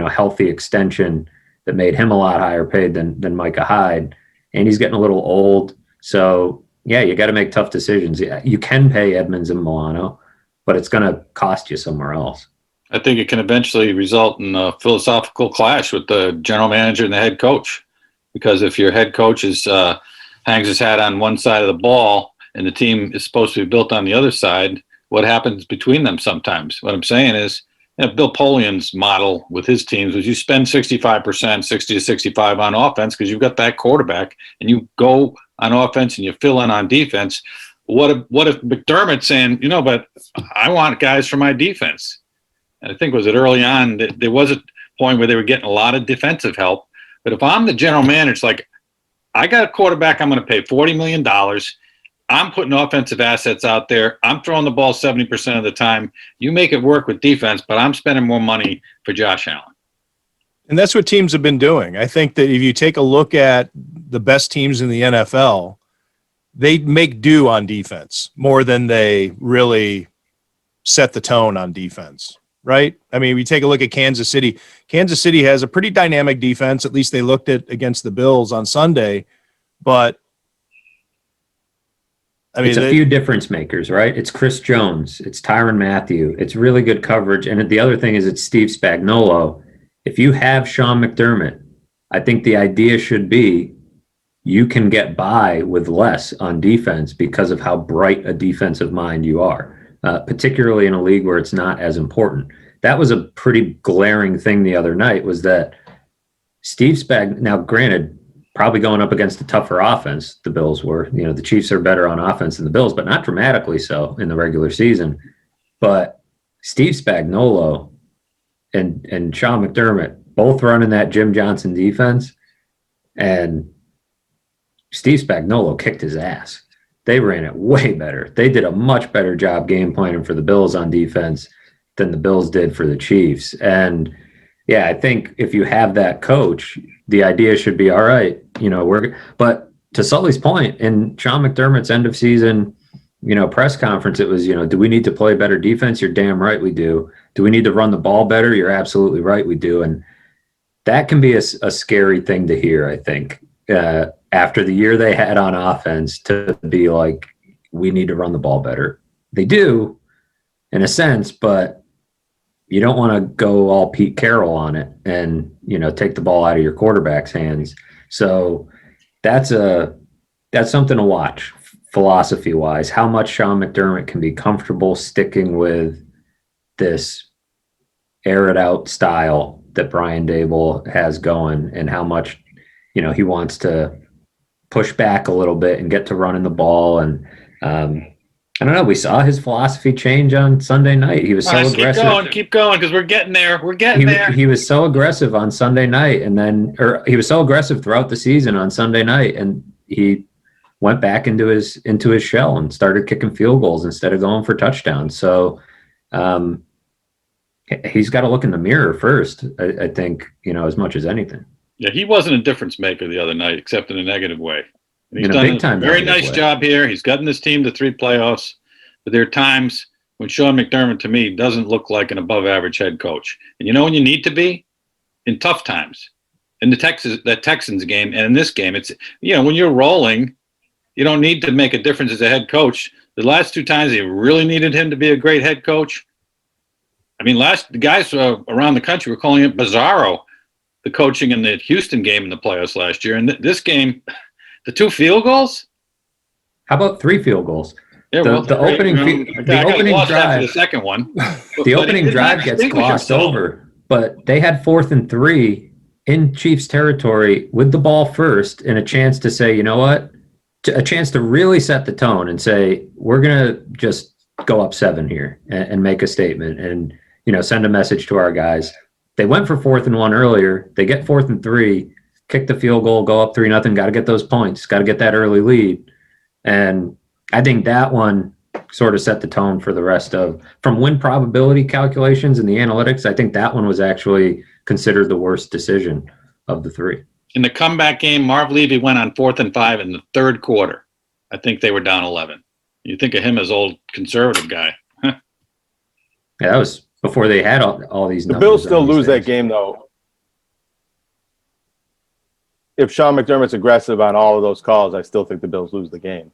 Speaker 3: healthy extension that made him a lot higher paid than Micah Hyde. And he's getting a little old. So yeah, you got to make tough decisions. You can pay Edmonds and Milano, but it's going to cost you somewhere else.
Speaker 2: I think it can eventually result in a philosophical clash with the general manager and the head coach. Because if your head coach hangs his hat on one side of the ball and the team is supposed to be built on the other side, what happens between them sometimes? What I'm saying is, Bill Polian's model with his teams was you spend 65%, 60 to 65 on offense because you've got that quarterback, and you go on offense and you fill in on defense. What if McDermott's saying, but I want guys for my defense? And I think was it early on that there was a point where they were getting a lot of defensive help. But if I'm the general manager, like I got a quarterback, I'm going to pay $40 million. I'm putting offensive assets out there. I'm throwing the ball 70% of the time. You make it work with defense, but I'm spending more money for Josh Allen.
Speaker 1: And that's what teams have been doing. I think that if you take a look at the best teams in the NFL, they make do on defense more than they really set the tone on defense, right? I mean, we take a look at Kansas City. Kansas City has a pretty dynamic defense. At least they looked at against the Bills on Sunday, but I mean,
Speaker 3: it's a few difference makers, right? It's Chris Jones. It's Tyrann Mathieu. It's really good coverage. And the other thing is it's Steve Spagnuolo. If you have Sean McDermott, I think the idea should be you can get by with less on defense because of how bright a defensive mind you are, particularly in a league where it's not as important. That was a pretty glaring thing the other night was that Steve Spagnuolo, now granted, probably going up against a tougher offense, the Bills were. The Chiefs are better on offense than the Bills, but not dramatically so in the regular season. But Steve Spagnuolo and Sean McDermott both running that Jim Johnson defense, and Steve Spagnuolo kicked his ass. They ran it way better. They did a much better job game planning for the Bills on defense than the Bills did for the Chiefs. And yeah, I think if you have that coach, the idea should be, all right, but to Sully's point, in Sean McDermott's end of season, press conference, it was, do we need to play better defense? You're damn right we do. Do we need to run the ball better? You're absolutely right we do. And that can be a scary thing to hear, I think, after the year they had on offense to be like, we need to run the ball better. They do, in a sense, but you don't want to go all Pete Carroll on it and, take the ball out of your quarterback's hands. So that's something to watch philosophy wise, how much Sean McDermott can be comfortable sticking with this air it out style that Brian Daboll has going and how much, he wants to push back a little bit and get to running the ball. And I don't know. We saw his philosophy change on Sunday night. He was so aggressive.
Speaker 2: Keep going, because we're getting there. We're getting there.
Speaker 3: He was so aggressive on Sunday night, or he was so aggressive throughout the season on Sunday night, and he went back into his shell and started kicking field goals instead of going for touchdowns. So he's got to look in the mirror first, I think, as much as anything.
Speaker 2: Yeah, he wasn't a difference maker the other night, except in a negative way. And he's
Speaker 3: In a
Speaker 2: done
Speaker 3: big time
Speaker 2: a very nice
Speaker 3: way.
Speaker 2: job here. He's gotten this team to 3 playoffs. But there are times when Sean McDermott, to me, doesn't look like an above-average head coach. And you know when you need to be? In tough times. In the Texans game and in this game, it's when you're rolling, you don't need to make a difference as a head coach. The last 2 times they really needed him to be a great head coach. I mean, the guys around the country were calling it bizarro, the coaching in the Houston game in the playoffs last year. And this game, the 2 field goals?
Speaker 3: How about 3 field goals?
Speaker 2: Yeah,
Speaker 3: The opening drive
Speaker 2: after the second one.
Speaker 3: The opening drive gets glossed over, but they had 4th and 3 in Chiefs territory with the ball first and a chance to say, you know what? A chance to really set the tone and say, we're going to just go up 7 here and make a statement and, send a message to our guys. They went for 4th and 1 earlier. They get 4th and 3, kick the field goal, go up 3-0. Got to get those points. Got to get that early lead. And I think that one sort of set the tone for the rest from win probability calculations and the analytics. I think that one was actually considered the worst decision of the 3.
Speaker 2: In the comeback game, Marv Levy went on 4th and 5 in the 3rd quarter. I think they were down 11. You think of him as old conservative guy.
Speaker 3: Yeah, that was before they had all these numbers.
Speaker 4: The Bills still lose that game, though. If Sean McDermott's aggressive on all of those calls, I still think the Bills lose the game.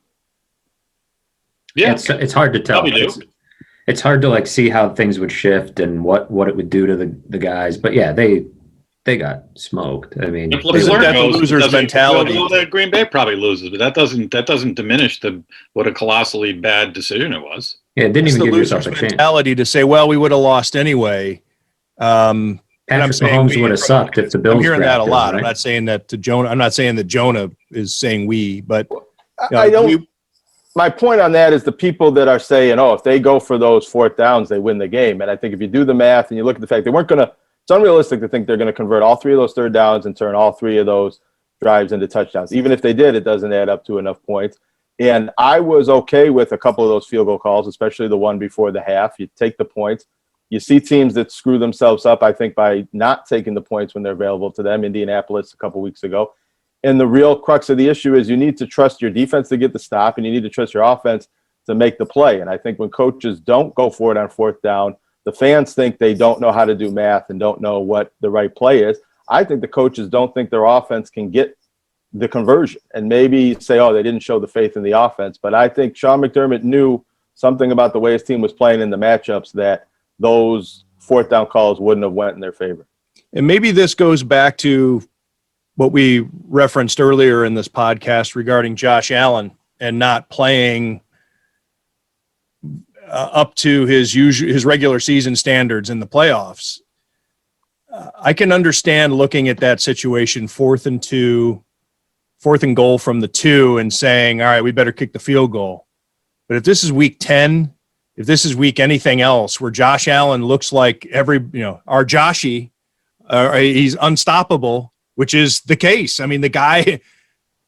Speaker 3: Yeah, it's hard to tell. It's hard to see how things would shift and what it would do to the guys. But yeah, they got smoked. I mean,
Speaker 2: if LeFleur
Speaker 1: the loser's mentality.
Speaker 2: Green Bay probably loses, but that doesn't diminish what a colossally bad decision it was.
Speaker 3: Yeah, it didn't even give yourself a chance.
Speaker 1: Mentality to say, well, we would have lost anyway.
Speaker 3: Patrick Mahomes would have sucked if the Bills.
Speaker 1: I'm hearing that a lot.
Speaker 3: Right?
Speaker 1: I'm not saying that to Jonah. I'm not saying that Jonah is saying we, but
Speaker 4: I don't. My point on that is the people that are saying, if they go for those 4th downs, they win the game. And I think if you do the math and you look at the fact they weren't going to, it's unrealistic to think they're going to convert all 3 of those 3rd downs and turn all 3 of those drives into touchdowns. Even if they did, it doesn't add up to enough points. And I was okay with a couple of those field goal calls, especially the one before the half. You take the points. You see teams that screw themselves up, I think, by not taking the points when they're available to them. Indianapolis a couple weeks ago. And the real crux of the issue is you need to trust your defense to get the stop, and you need to trust your offense to make the play. And I think when coaches don't go for it on 4th down, the fans think they don't know how to do math and don't know what the right play is. I think the coaches don't think their offense can get the conversion and maybe say, they didn't show the faith in the offense. But I think Sean McDermott knew something about the way his team was playing in the matchups that those 4th down calls wouldn't have went in their favor.
Speaker 1: And maybe this goes back to what we referenced earlier in this podcast regarding Josh Allen and not playing up to his regular season standards in the playoffs. I can understand looking at that situation, 4th and goal from the 2 and saying, all right, we better kick the field goal. But if this is week 10, if this is week anything else where Josh Allen looks like our Joshy, he's unstoppable, which is the case. I mean, the guy,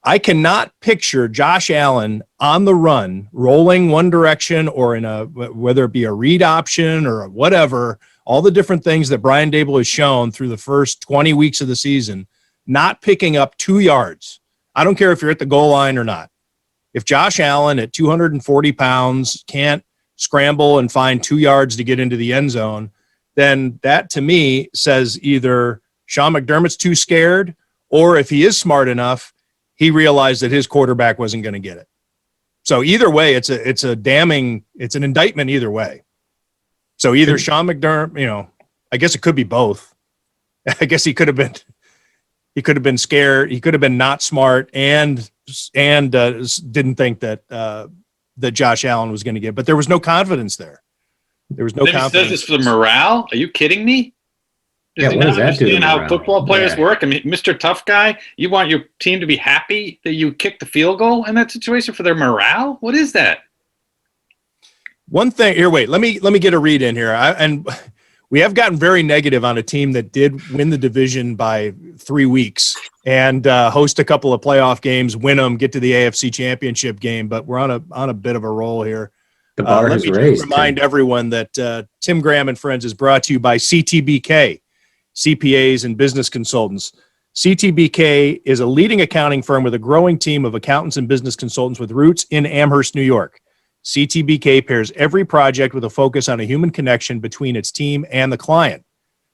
Speaker 1: I cannot picture Josh Allen on the run, rolling one direction or whether it be a read option or whatever, all the different things that Brian Daboll has shown through the first 20 weeks of the season, not picking up 2 yards. I don't care if you're at the goal line or not. If Josh Allen at 240 pounds can't scramble and find 2 yards to get into the end zone, then that to me says either Sean McDermott's too scared, or if he is smart enough, he realized that his quarterback wasn't going to get it. So either way, it's an indictment either way. So either Sean McDermott, I guess it could be both. I guess he could have been scared. He could have been not smart and didn't think that Josh Allen was going to get, but there was no confidence there. There was no confidence.
Speaker 2: He says this for the morale. Are you kidding me? Does he not understand how football players work? I mean, Mr. Tough Guy, you want your team to be happy that you kicked the field goal in that situation for their morale? What is that?
Speaker 1: One thing here, wait, let me get a read in here. And we have gotten very negative on a team that did win the division by 3 weeks and host a couple of playoff games, win them, get to the AFC Championship game. But we're on a bit of a roll here.
Speaker 3: The bar
Speaker 1: Let
Speaker 3: has
Speaker 1: me
Speaker 3: raised.
Speaker 1: just remind everyone that Tim Graham and Friends is brought to you by CTBK, CPAs and business consultants. CTBK is a leading accounting firm with a growing team of accountants and business consultants with roots in Amherst, New York. CTBK pairs every project with a focus on a human connection between its team and the client.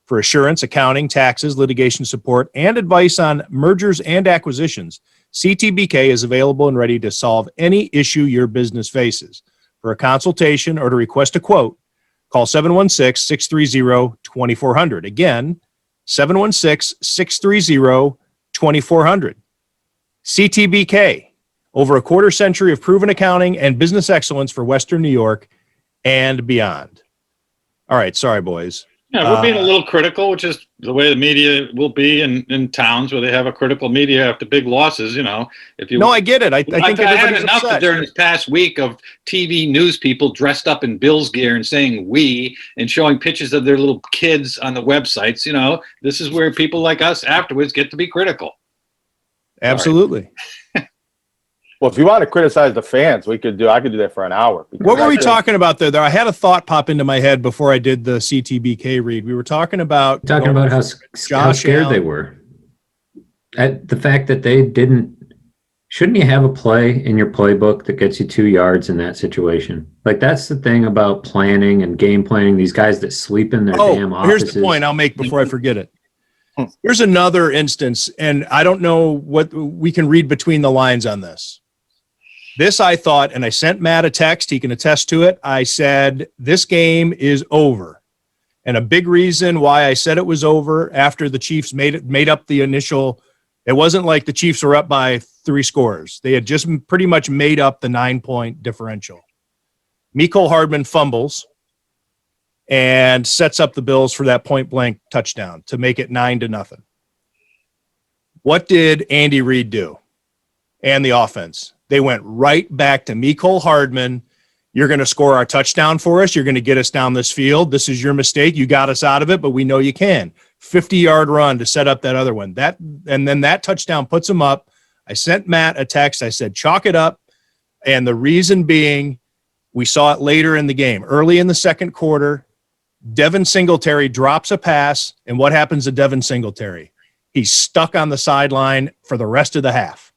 Speaker 1: For assurance, accounting, taxes, litigation support, and advice on mergers and acquisitions, CTBK is available and ready to solve any issue your business faces. For a consultation or to request a quote, call 716-630-2400. Again, 716-630-2400. CTBK. Over a quarter century of proven accounting and business excellence for Western New York and beyond. All right. Sorry, boys.
Speaker 2: Yeah, we're being a little critical, which is the way the media will be in towns where they have a critical media after big losses. If you
Speaker 1: No, I get it. I think
Speaker 2: I had
Speaker 1: everybody's
Speaker 2: enough
Speaker 1: upset.
Speaker 2: during this past week of TV news people dressed up in Bills gear and saying "we" and showing pictures of their little kids on the websites. This is where people like us afterwards get to be critical.
Speaker 1: Absolutely.
Speaker 4: Well, if you want to criticize the fans, I could do that for an hour.
Speaker 1: What were we talking about there? I had a thought pop into my head before I did the CTBK read. We were talking about
Speaker 3: how scared they were. The fact that they shouldn't you have a play in your playbook that gets you 2 yards in that situation? Like, that's the thing about planning and game planning. These guys that sleep in their damn offices.
Speaker 1: Here's the point I'll make before I forget it. Here's another instance, and I don't know what we can read between the lines on this. This I thought, and I sent Matt a text. He can attest to it. I said, this game is over. And a big reason why I said it was over after the Chiefs made up the initial, it wasn't like the Chiefs were up by 3 scores. They had just pretty much made up the 9-point differential. Mecole Hardman fumbles and sets up the Bills for that point-blank touchdown to make it 9-0. What did Andy Reid do and the offense? They went right back to Mecole Hardman. You're going to score our touchdown for us. You're going to get us down this field. This is your mistake. You got us out of it, but we know you can. 50-yard run to set up that other one. And then that touchdown puts them up. I sent Matt a text. I said, chalk it up. And the reason being, we saw it later in the game. Early in the second quarter, Devin Singletary drops a pass. And what happens to Devin Singletary? He's stuck on the sideline for the rest of the half.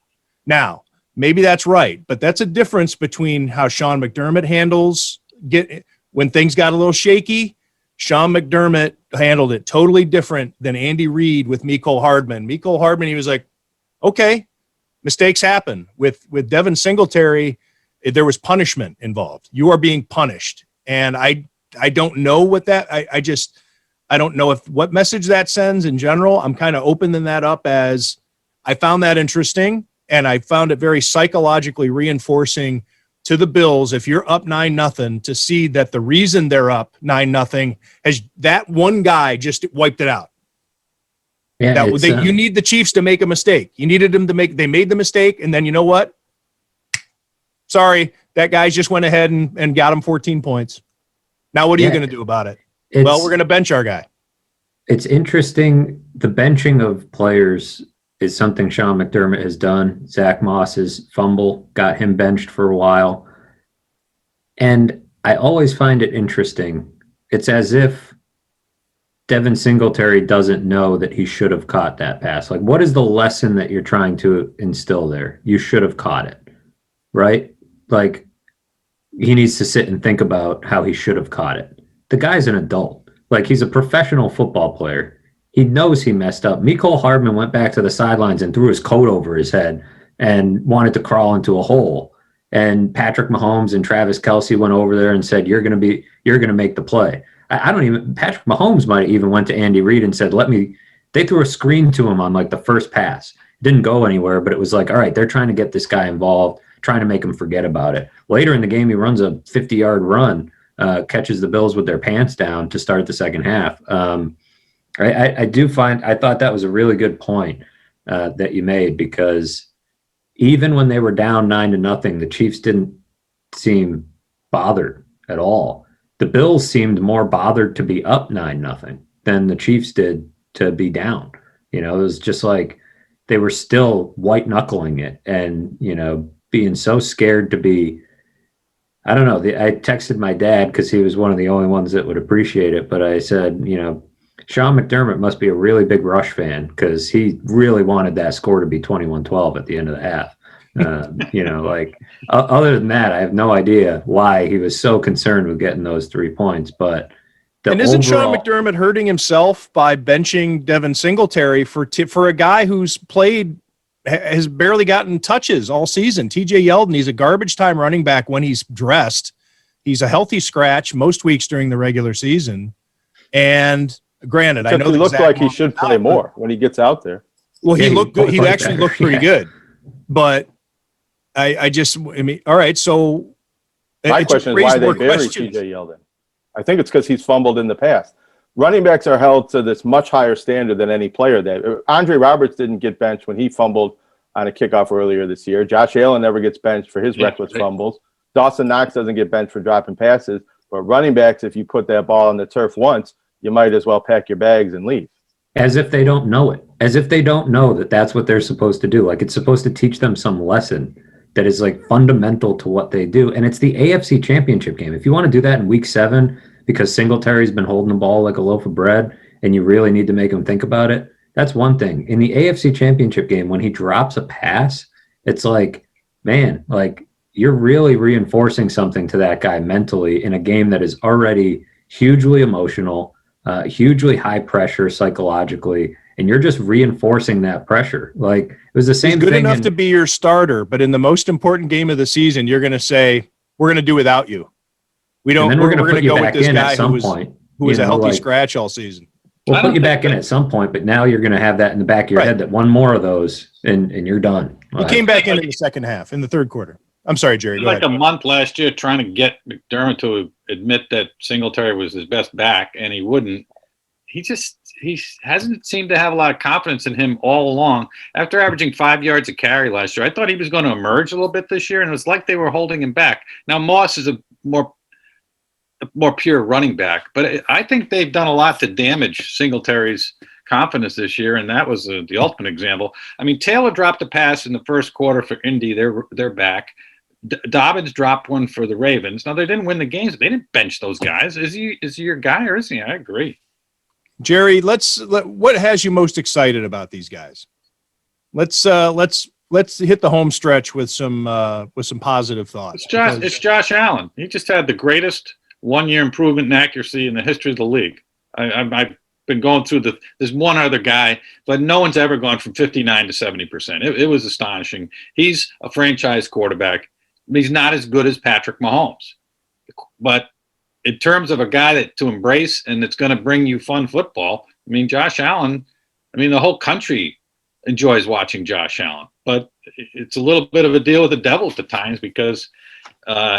Speaker 1: Now, maybe that's right, but that's a difference between how Sean McDermott handles when things got a little shaky. Sean McDermott handled it totally different than Andy Reid with Mecole Hardman. Mecole Hardman, he was like, okay, mistakes happen. With Devin Singletary, there was punishment involved. You are being punished. And I don't know what that, I don't know what message that sends in general. I'm kind of opening that up as I found that interesting. And I found it very psychologically reinforcing to the Bills, if you're up 9-0, to see that the reason they're up 9-0 has that one guy just wiped it out.
Speaker 3: Yeah,
Speaker 1: you need the Chiefs to make a mistake. You needed them they made the mistake. And then you know what? Sorry, that guy just went ahead and got him 14 points. Now, what are you going to do about it? Well, we're going to bench our guy.
Speaker 3: It's interesting. The benching of players is something Sean McDermott has done. Zach Moss's fumble got him benched for a while. And I always find it interesting. It's as if Devin Singletary doesn't know that he should have caught that pass. Like, what is the lesson that you're trying to instill there? You should have caught it, right? Like, he needs to sit and think about how he should have caught it. The guy's an adult. Like, he's a professional football player. He knows he messed up. Mecole Hardman went back to the sidelines and threw his coat over his head and wanted to crawl into a hole. And Patrick Mahomes and Travis Kelce went over there and said, you're going to make the play. Patrick Mahomes might have even went to Andy Reid and said, they threw a screen to him on like the first pass. It didn't go anywhere, but it was like, all right, they're trying to get this guy involved, trying to make him forget about it. Later in the game, he runs a 50-yard run, catches the Bills with their pants down to start the second half. I thought that was a really good point that you made, because even when they were down 9-0, the Chiefs didn't seem bothered. at all. The Bills seemed more bothered to be up 9-0 than the Chiefs did to be down. It was just like they were still white knuckling it and, being so scared to be. I don't know. I texted my dad because he was one of the only ones that would appreciate it. But I said, Sean McDermott must be a really big Rush fan because he really wanted that score to be 21-12 at the end of the half. Other than that, I have no idea why he was so concerned with getting those 3 points. But
Speaker 1: isn't Sean McDermott hurting himself by benching Devin Singletary for a guy who's has barely gotten touches all season? TJ Yeldon, he's a garbage time running back when he's dressed. He's a healthy scratch most weeks during the regular season. And granted, I know
Speaker 4: he looked like he should play more when he gets out there.
Speaker 1: Well, he looked good. He actually looked pretty good. But all right. So
Speaker 4: my question is why they buried TJ Yeldon. I think it's because he's fumbled in the past. Running backs are held to this much higher standard than any player. That Andre Roberts didn't get benched when he fumbled on a kickoff earlier this year. Josh Allen never gets benched for his reckless fumbles. Dawson Knox doesn't get benched for dropping passes. But running backs, if you put that ball on the turf once, you might as well pack your bags and leave.
Speaker 3: As if they don't know it. As if they don't know that that's what they're supposed to do. Like it's supposed to teach them some lesson that is like fundamental to what they do. And it's the AFC Championship game. If you want to do that in week 7 because Singletary's been holding the ball like a loaf of bread and you really need to make him think about it, that's one thing. In the AFC Championship game, when he drops a pass, it's like, man, like you're really reinforcing something to that guy mentally in a game that is already hugely emotional, hugely high pressure psychologically, and you're just reinforcing that pressure. Like it was the same thing.
Speaker 1: He's good enough to be your starter, but in the most important game of the season, you're going to say, we're going to do without you. We don't.
Speaker 3: We're going to
Speaker 1: go with this guy who was a healthy
Speaker 3: like,
Speaker 1: scratch all season.
Speaker 3: We'll put you back in at some point, but now you're going to have that in the back of your head that one more of those and you're done.
Speaker 1: He came back in the second half, in the third quarter. I'm sorry, Jerry.
Speaker 2: Like a month last year trying to get McDermott to admit that Singletary was his best back, and he wouldn't. He hasn't seemed to have a lot of confidence in him all along. After averaging 5 yards a carry last year, I thought he was going to emerge a little bit this year, and it was like they were holding him back. Now Moss is a more pure running back, but I think they've done a lot to damage Singletary's confidence this year, and that was the ultimate example. I mean, Taylor dropped a pass in the first quarter for Indy. They're back. Dobbins dropped one for the Ravens. Now, they didn't win the games. They didn't bench those guys. Is he your guy or isn't he? I agree.
Speaker 1: Jerry, what has you most excited about these guys? Let's hit the home stretch with some positive thoughts.
Speaker 2: It's Josh Allen. He just had the greatest one-year improvement in accuracy in the history of the league. I've been going through there's one other guy, but no one's ever gone from 59 to 70%. It was astonishing. He's a franchise quarterback. He's not as good as Patrick Mahomes, but in terms of a guy that to embrace and it's going to bring you fun football, I mean, Josh Allen, the whole country enjoys watching Josh Allen, but it's a little bit of a deal with the devil at times because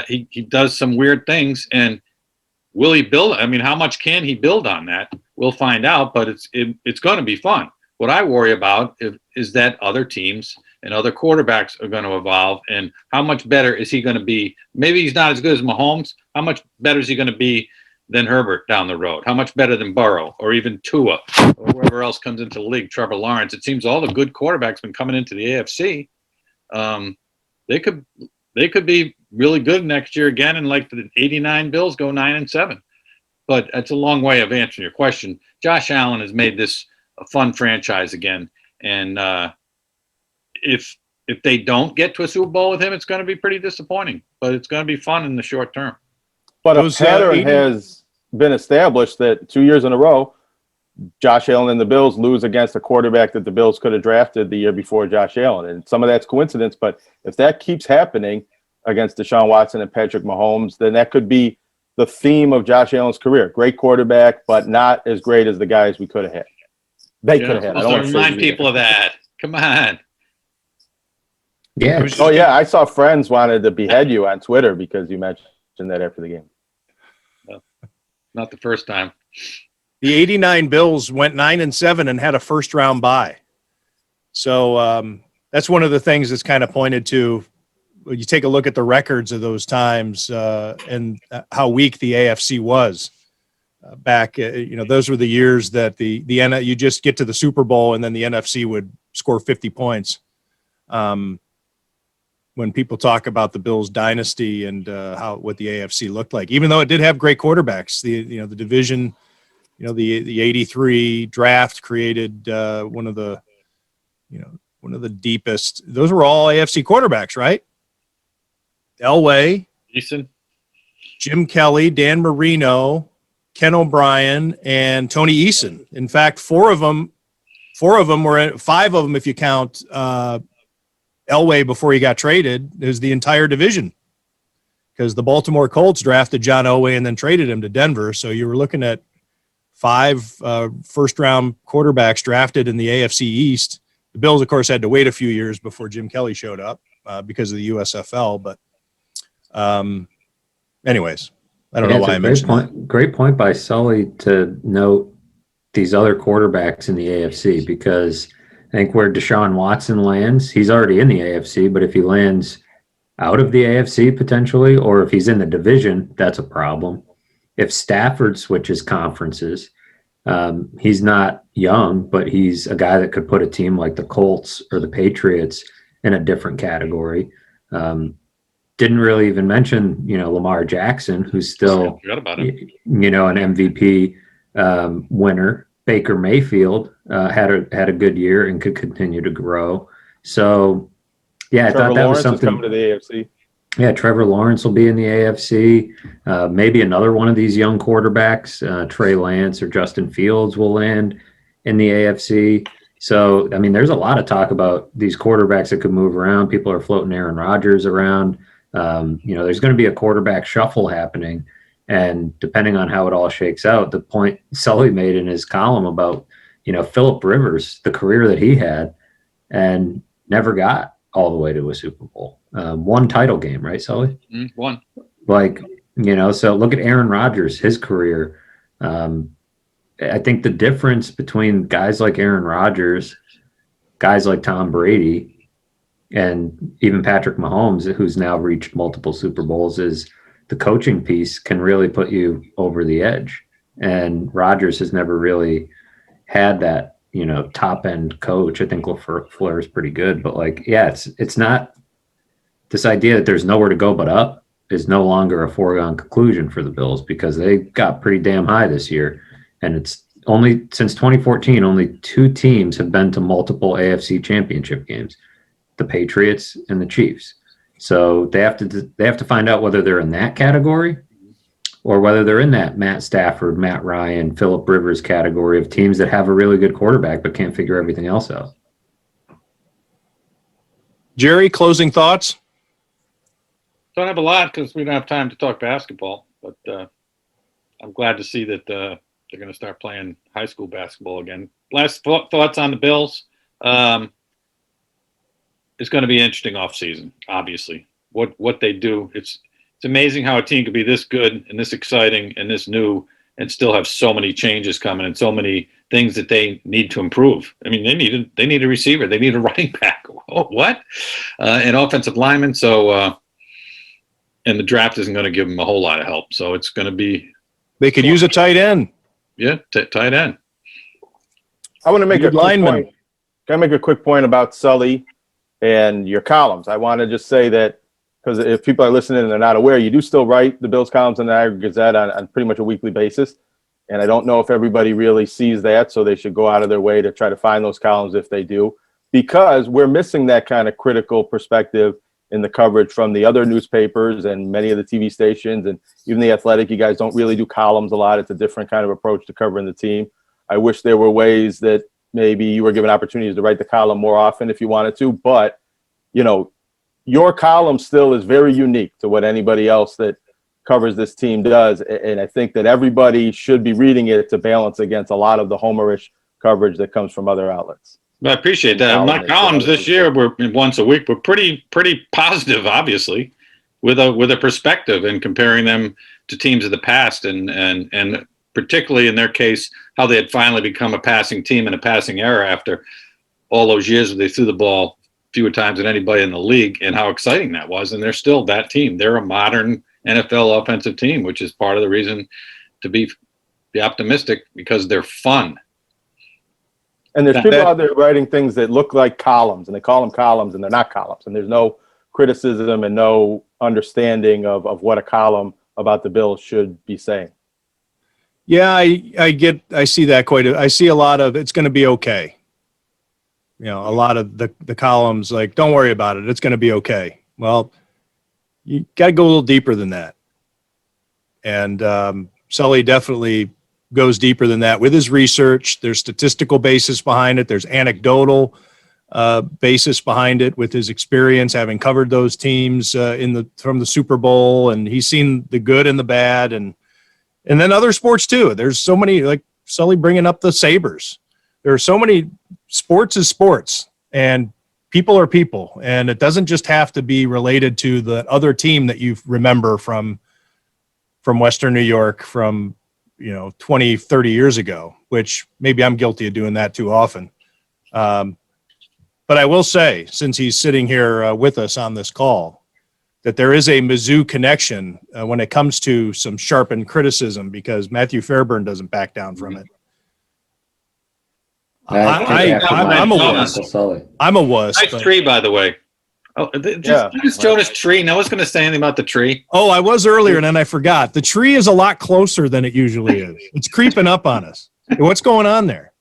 Speaker 2: he does some weird things. And will he build? How much can he build on that? We'll find out, but it's going to be fun. What I worry about is that other teams and other quarterbacks are going to evolve, and how much better is he going to be? Maybe he's not as good as Mahomes. How much better is he going to be than Herbert down the road? How much better than Burrow or even Tua or whoever else comes into the league, Trevor Lawrence? It seems all the good quarterbacks been coming into the AFC. They could be really good next year again, and like the 89 Bills go 9-7. But that's a long way of answering your question. Josh Allen has made this a fun franchise again, and if they don't get to a Super Bowl with him, it's going to be pretty disappointing. But it's going to be fun in the short term.
Speaker 4: But a pattern has been established that 2 years in a row, Josh Allen and the Bills lose against a quarterback that the Bills could have drafted the year before Josh Allen. And some of that's coincidence, but if that keeps happening against Deshaun Watson and Patrick Mahomes, then that could be the theme of Josh Allen's career. Great quarterback, but not as great as the guys we could have had. They could have had. I don't want to
Speaker 2: remind people of that. Come on.
Speaker 3: Yeah.
Speaker 4: Oh, yeah. I saw friends wanted to behead you on Twitter because you mentioned that after the game.
Speaker 2: Well, not the first time.
Speaker 1: The 89 Bills went 9-7 and had a first round bye. So that's one of the things that's kind of pointed to you take a look at the records of those times and how weak the AFC was back. Those were the years that you just get to the Super Bowl and then the NFC would score 50 points. When people talk about the Bills dynasty and what the AFC looked like, even though it did have great quarterbacks, the division, the 83 draft created one of the deepest. Those were all AFC quarterbacks, right? Elway,
Speaker 2: Eason,
Speaker 1: Jim Kelly, Dan Marino, Ken O'Brien, and Tony Eason. In fact, five of them if you count Elway before he got traded, is the entire division, because the Baltimore Colts drafted John Elway and then traded him to Denver. So you were looking at 5 first-round quarterbacks drafted in the AFC East. The Bills, of course, had to wait a few years before Jim Kelly showed up because of the USFL. But anyways, I don't know why I mentioned that.
Speaker 3: Great point by Sully to note these other quarterbacks in the AFC, because I think where Deshaun Watson lands, he's already in the AFC, but if he lands out of the AFC potentially, or if he's in the division, that's a problem. If Stafford switches conferences, he's not young, but he's a guy that could put a team like the Colts or the Patriots in a different category. Didn't really even mention, Lamar Jackson, who's still, an MVP winner. Baker Mayfield had a good year and could continue to grow. So, yeah, I thought that was something.
Speaker 4: Trevor Lawrence is coming to the AFC.
Speaker 3: Yeah, Trevor Lawrence will be in the AFC. Maybe another one of these young quarterbacks, Trey Lance or Justin Fields, will land in the AFC. So, I mean, there's a lot of talk about these quarterbacks that could move around. People are floating Aaron Rodgers around. There's going to be a quarterback shuffle happening. And depending on how it all shakes out, the point Sully made in his column about, Phillip Rivers, the career that he had, and never got all the way to a Super Bowl. One title game, right, Sully?
Speaker 2: One.
Speaker 3: So look at Aaron Rodgers, his career. I think the difference between guys like Aaron Rodgers, guys like Tom Brady, and even Patrick Mahomes, who's now reached multiple Super Bowls, is the coaching piece can really put you over the edge. And Rodgers has never really had that, top end coach. I think LaFleur is pretty good, but it's not this idea that there's nowhere to go but up is no longer a foregone conclusion for the Bills, because they got pretty damn high this year. And it's only since 2014, only 2 teams have been to multiple AFC championship games, the Patriots and the Chiefs. So they have to find out whether they're in that category or whether they're in that Matt Stafford, Matt Ryan, Phillip Rivers category of teams that have a really good quarterback but can't figure everything else out.
Speaker 1: Jerry, closing thoughts?
Speaker 2: Don't have a lot because we don't have time to talk basketball, but I'm glad to see that they're going to start playing high school basketball again. Last thoughts on the Bills. It's going to be an interesting offseason, obviously. What they do, it's amazing how a team could be this good and this exciting and this new and still have so many changes coming and so many things that they need to improve. I mean, they need a receiver, they need a running back. Oh, what? An offensive lineman. So, and the draft isn't going to give them a whole lot of help. So it's going to be.
Speaker 1: They could use a tight end.
Speaker 2: Yeah, tight end.
Speaker 4: I want to make a
Speaker 1: lineman.
Speaker 4: quick point. Can I make a quick point about Sully and your columns? I want to just say that, because if people are listening and they're not aware, you do still write the Bills columns in the Aggregate-Gazette on pretty much a weekly basis. And I don't know if everybody really sees that, so they should go out of their way to try to find those columns if they do, because we're missing that kind of critical perspective in the coverage from the other newspapers and many of the TV stations, and even The Athletic. You guys don't really do columns a lot. It's a different kind of approach to covering the team. I wish there were ways that maybe you were given opportunities to write the column more often if you wanted to, but your column still is very unique to what anybody else that covers this team does. And I think that everybody should be reading it to balance against a lot of the homerish coverage that comes from other outlets.
Speaker 2: I appreciate that. My columns this year were once a week, were pretty positive, obviously, with a perspective and comparing them to teams of the past, and particularly in their case, how they had finally become a passing team in a passing era after all those years where they threw the ball fewer times than anybody in the league, and how exciting that was. And they're still that team. They're a modern NFL offensive team, which is part of the reason to be optimistic, because they're fun.
Speaker 4: And there's people out there writing things that look like columns, and they call them columns, and they're not columns. And there's no criticism and no understanding of what a column about the Bills should be saying.
Speaker 1: Yeah, I see that I see a lot of, it's going to be okay. You know, a lot of the columns like, don't worry about it, it's going to be okay. Well, you got to go a little deeper than that. And Sully definitely goes deeper than that with his research. There's statistical basis behind it. There's anecdotal basis behind it with his experience, having covered those teams from the Super Bowl, and he's seen the good and the bad, and then other sports too. There's so many, like Sully bringing up the Sabres. There are so many. Sports is sports, and people are people, and it doesn't just have to be related to the other team that you remember from Western New York from 20, 30 years ago, which maybe I'm guilty of doing that too often. But I will say, since he's sitting here with us on this call, that there is a Mizzou connection when it comes to some sharpened criticism, because Matthew Fairburn doesn't back down from it. I'm a wuss. I'm a wuss.
Speaker 2: Nice tree, by the way. Oh, just Jonas' tree. No one's going to say anything about the tree.
Speaker 1: Oh, I was earlier, and then I forgot. The tree is a lot closer than it usually is. It's creeping up on us. What's going on there?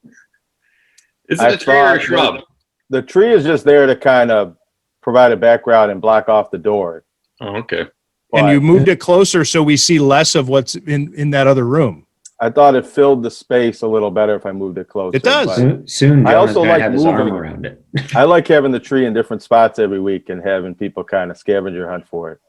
Speaker 2: Is it a tree or a shrub?
Speaker 4: The tree is just there to kind of provide a background and block off the door.
Speaker 2: Oh, okay.
Speaker 1: And you moved it closer so we see less of what's in that other room.
Speaker 4: I thought it filled the space a little better if I moved it closer.
Speaker 1: It does.
Speaker 3: Soon
Speaker 4: I also like
Speaker 3: have his arm around it.
Speaker 4: I like having the tree in different spots every week and having people kind of scavenger hunt for it.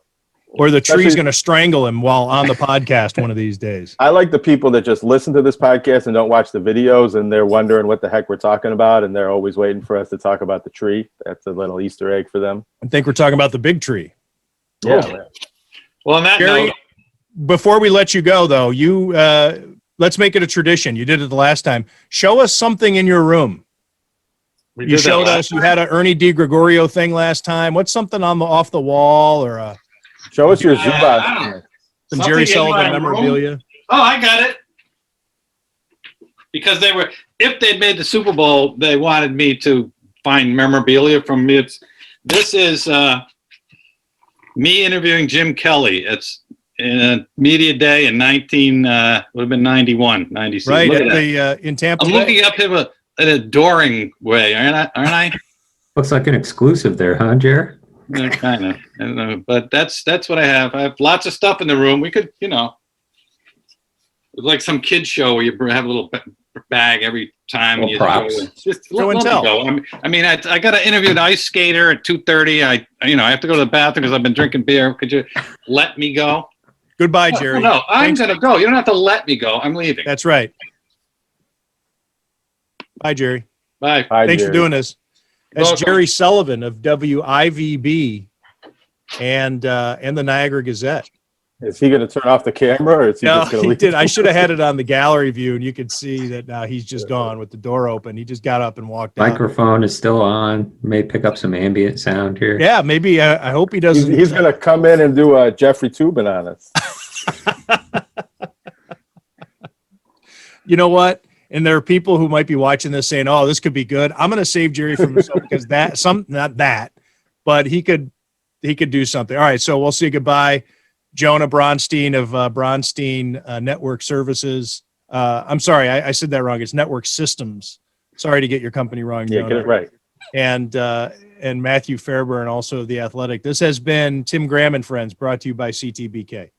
Speaker 1: Or the tree's going to strangle him while on the podcast one of these days.
Speaker 4: I like the people that just listen to this podcast and don't watch the videos, and they're wondering what the heck we're talking about, and they're always waiting for us to talk about the tree. That's a little Easter egg for them.
Speaker 1: I think we're talking about the big tree.
Speaker 4: Yeah.
Speaker 2: Well, on that
Speaker 1: Jerry,
Speaker 2: note,
Speaker 1: before we let you go, though, let's make it a tradition. You did it the last time. Show us something in your room. You showed us. You had an Ernie DiGregorio thing last time. What's something off the wall or
Speaker 4: show us your Zubaz.
Speaker 1: Some Jerry Sullivan memorabilia.
Speaker 2: Oh, I got it. Because if they'd made the Super Bowl, they wanted me to find memorabilia from me. This is me interviewing Jim Kelly. It's in a media day in would have been 91, 96.
Speaker 1: Right, in Tampa
Speaker 2: I'm
Speaker 1: Bay.
Speaker 2: looking up him an adoring way, aren't I?
Speaker 3: Looks like an exclusive there, huh, Jer?
Speaker 2: Kind of. I don't know, but that's what I have. I have lots of stuff in the room. We could, it's like some kid show where you have a little bag every time.
Speaker 3: Well, props.
Speaker 2: Just
Speaker 1: Show and
Speaker 2: let
Speaker 1: tell.
Speaker 2: me go. I got to interview an ice skater at 2:30. I have to go to the bathroom because I've been drinking beer. Could you let me go?
Speaker 1: Goodbye, Jerry.
Speaker 2: No, I'm going to go. You don't have to let me go. I'm leaving.
Speaker 1: That's right. Bye, Jerry.
Speaker 2: Bye.
Speaker 1: Thanks
Speaker 4: Jerry.
Speaker 1: for doing this. That's
Speaker 2: Welcome.
Speaker 1: Jerry Sullivan of WIVB and the Niagara Gazette.
Speaker 4: Is he going to turn off the camera, or is he
Speaker 1: No,
Speaker 4: just going to
Speaker 1: he
Speaker 4: leave?
Speaker 1: did. I should have had it on the gallery view, and you could see that now he's just gone with the door open. He just got up and walked out.
Speaker 3: Microphone is still on. May pick up some ambient sound here.
Speaker 1: Yeah, maybe. I hope he doesn't.
Speaker 4: He's going to come in and do a Jeffrey Toobin on us.
Speaker 1: You know what? And there are people who might be watching this saying, "Oh, this could be good." I'm going to save Jerry from himself because not that, but he could do something. All right, so we'll say goodbye. Jonah Bronstein of Bronstein Network Services. I'm sorry, I said that wrong. It's Network Systems. Sorry to get your company wrong,
Speaker 4: Yeah,
Speaker 1: Jonah.
Speaker 4: get it right.
Speaker 1: And Matthew Fairburn, also of The Athletic. This has been Tim Graham and Friends, brought to you by CTBK.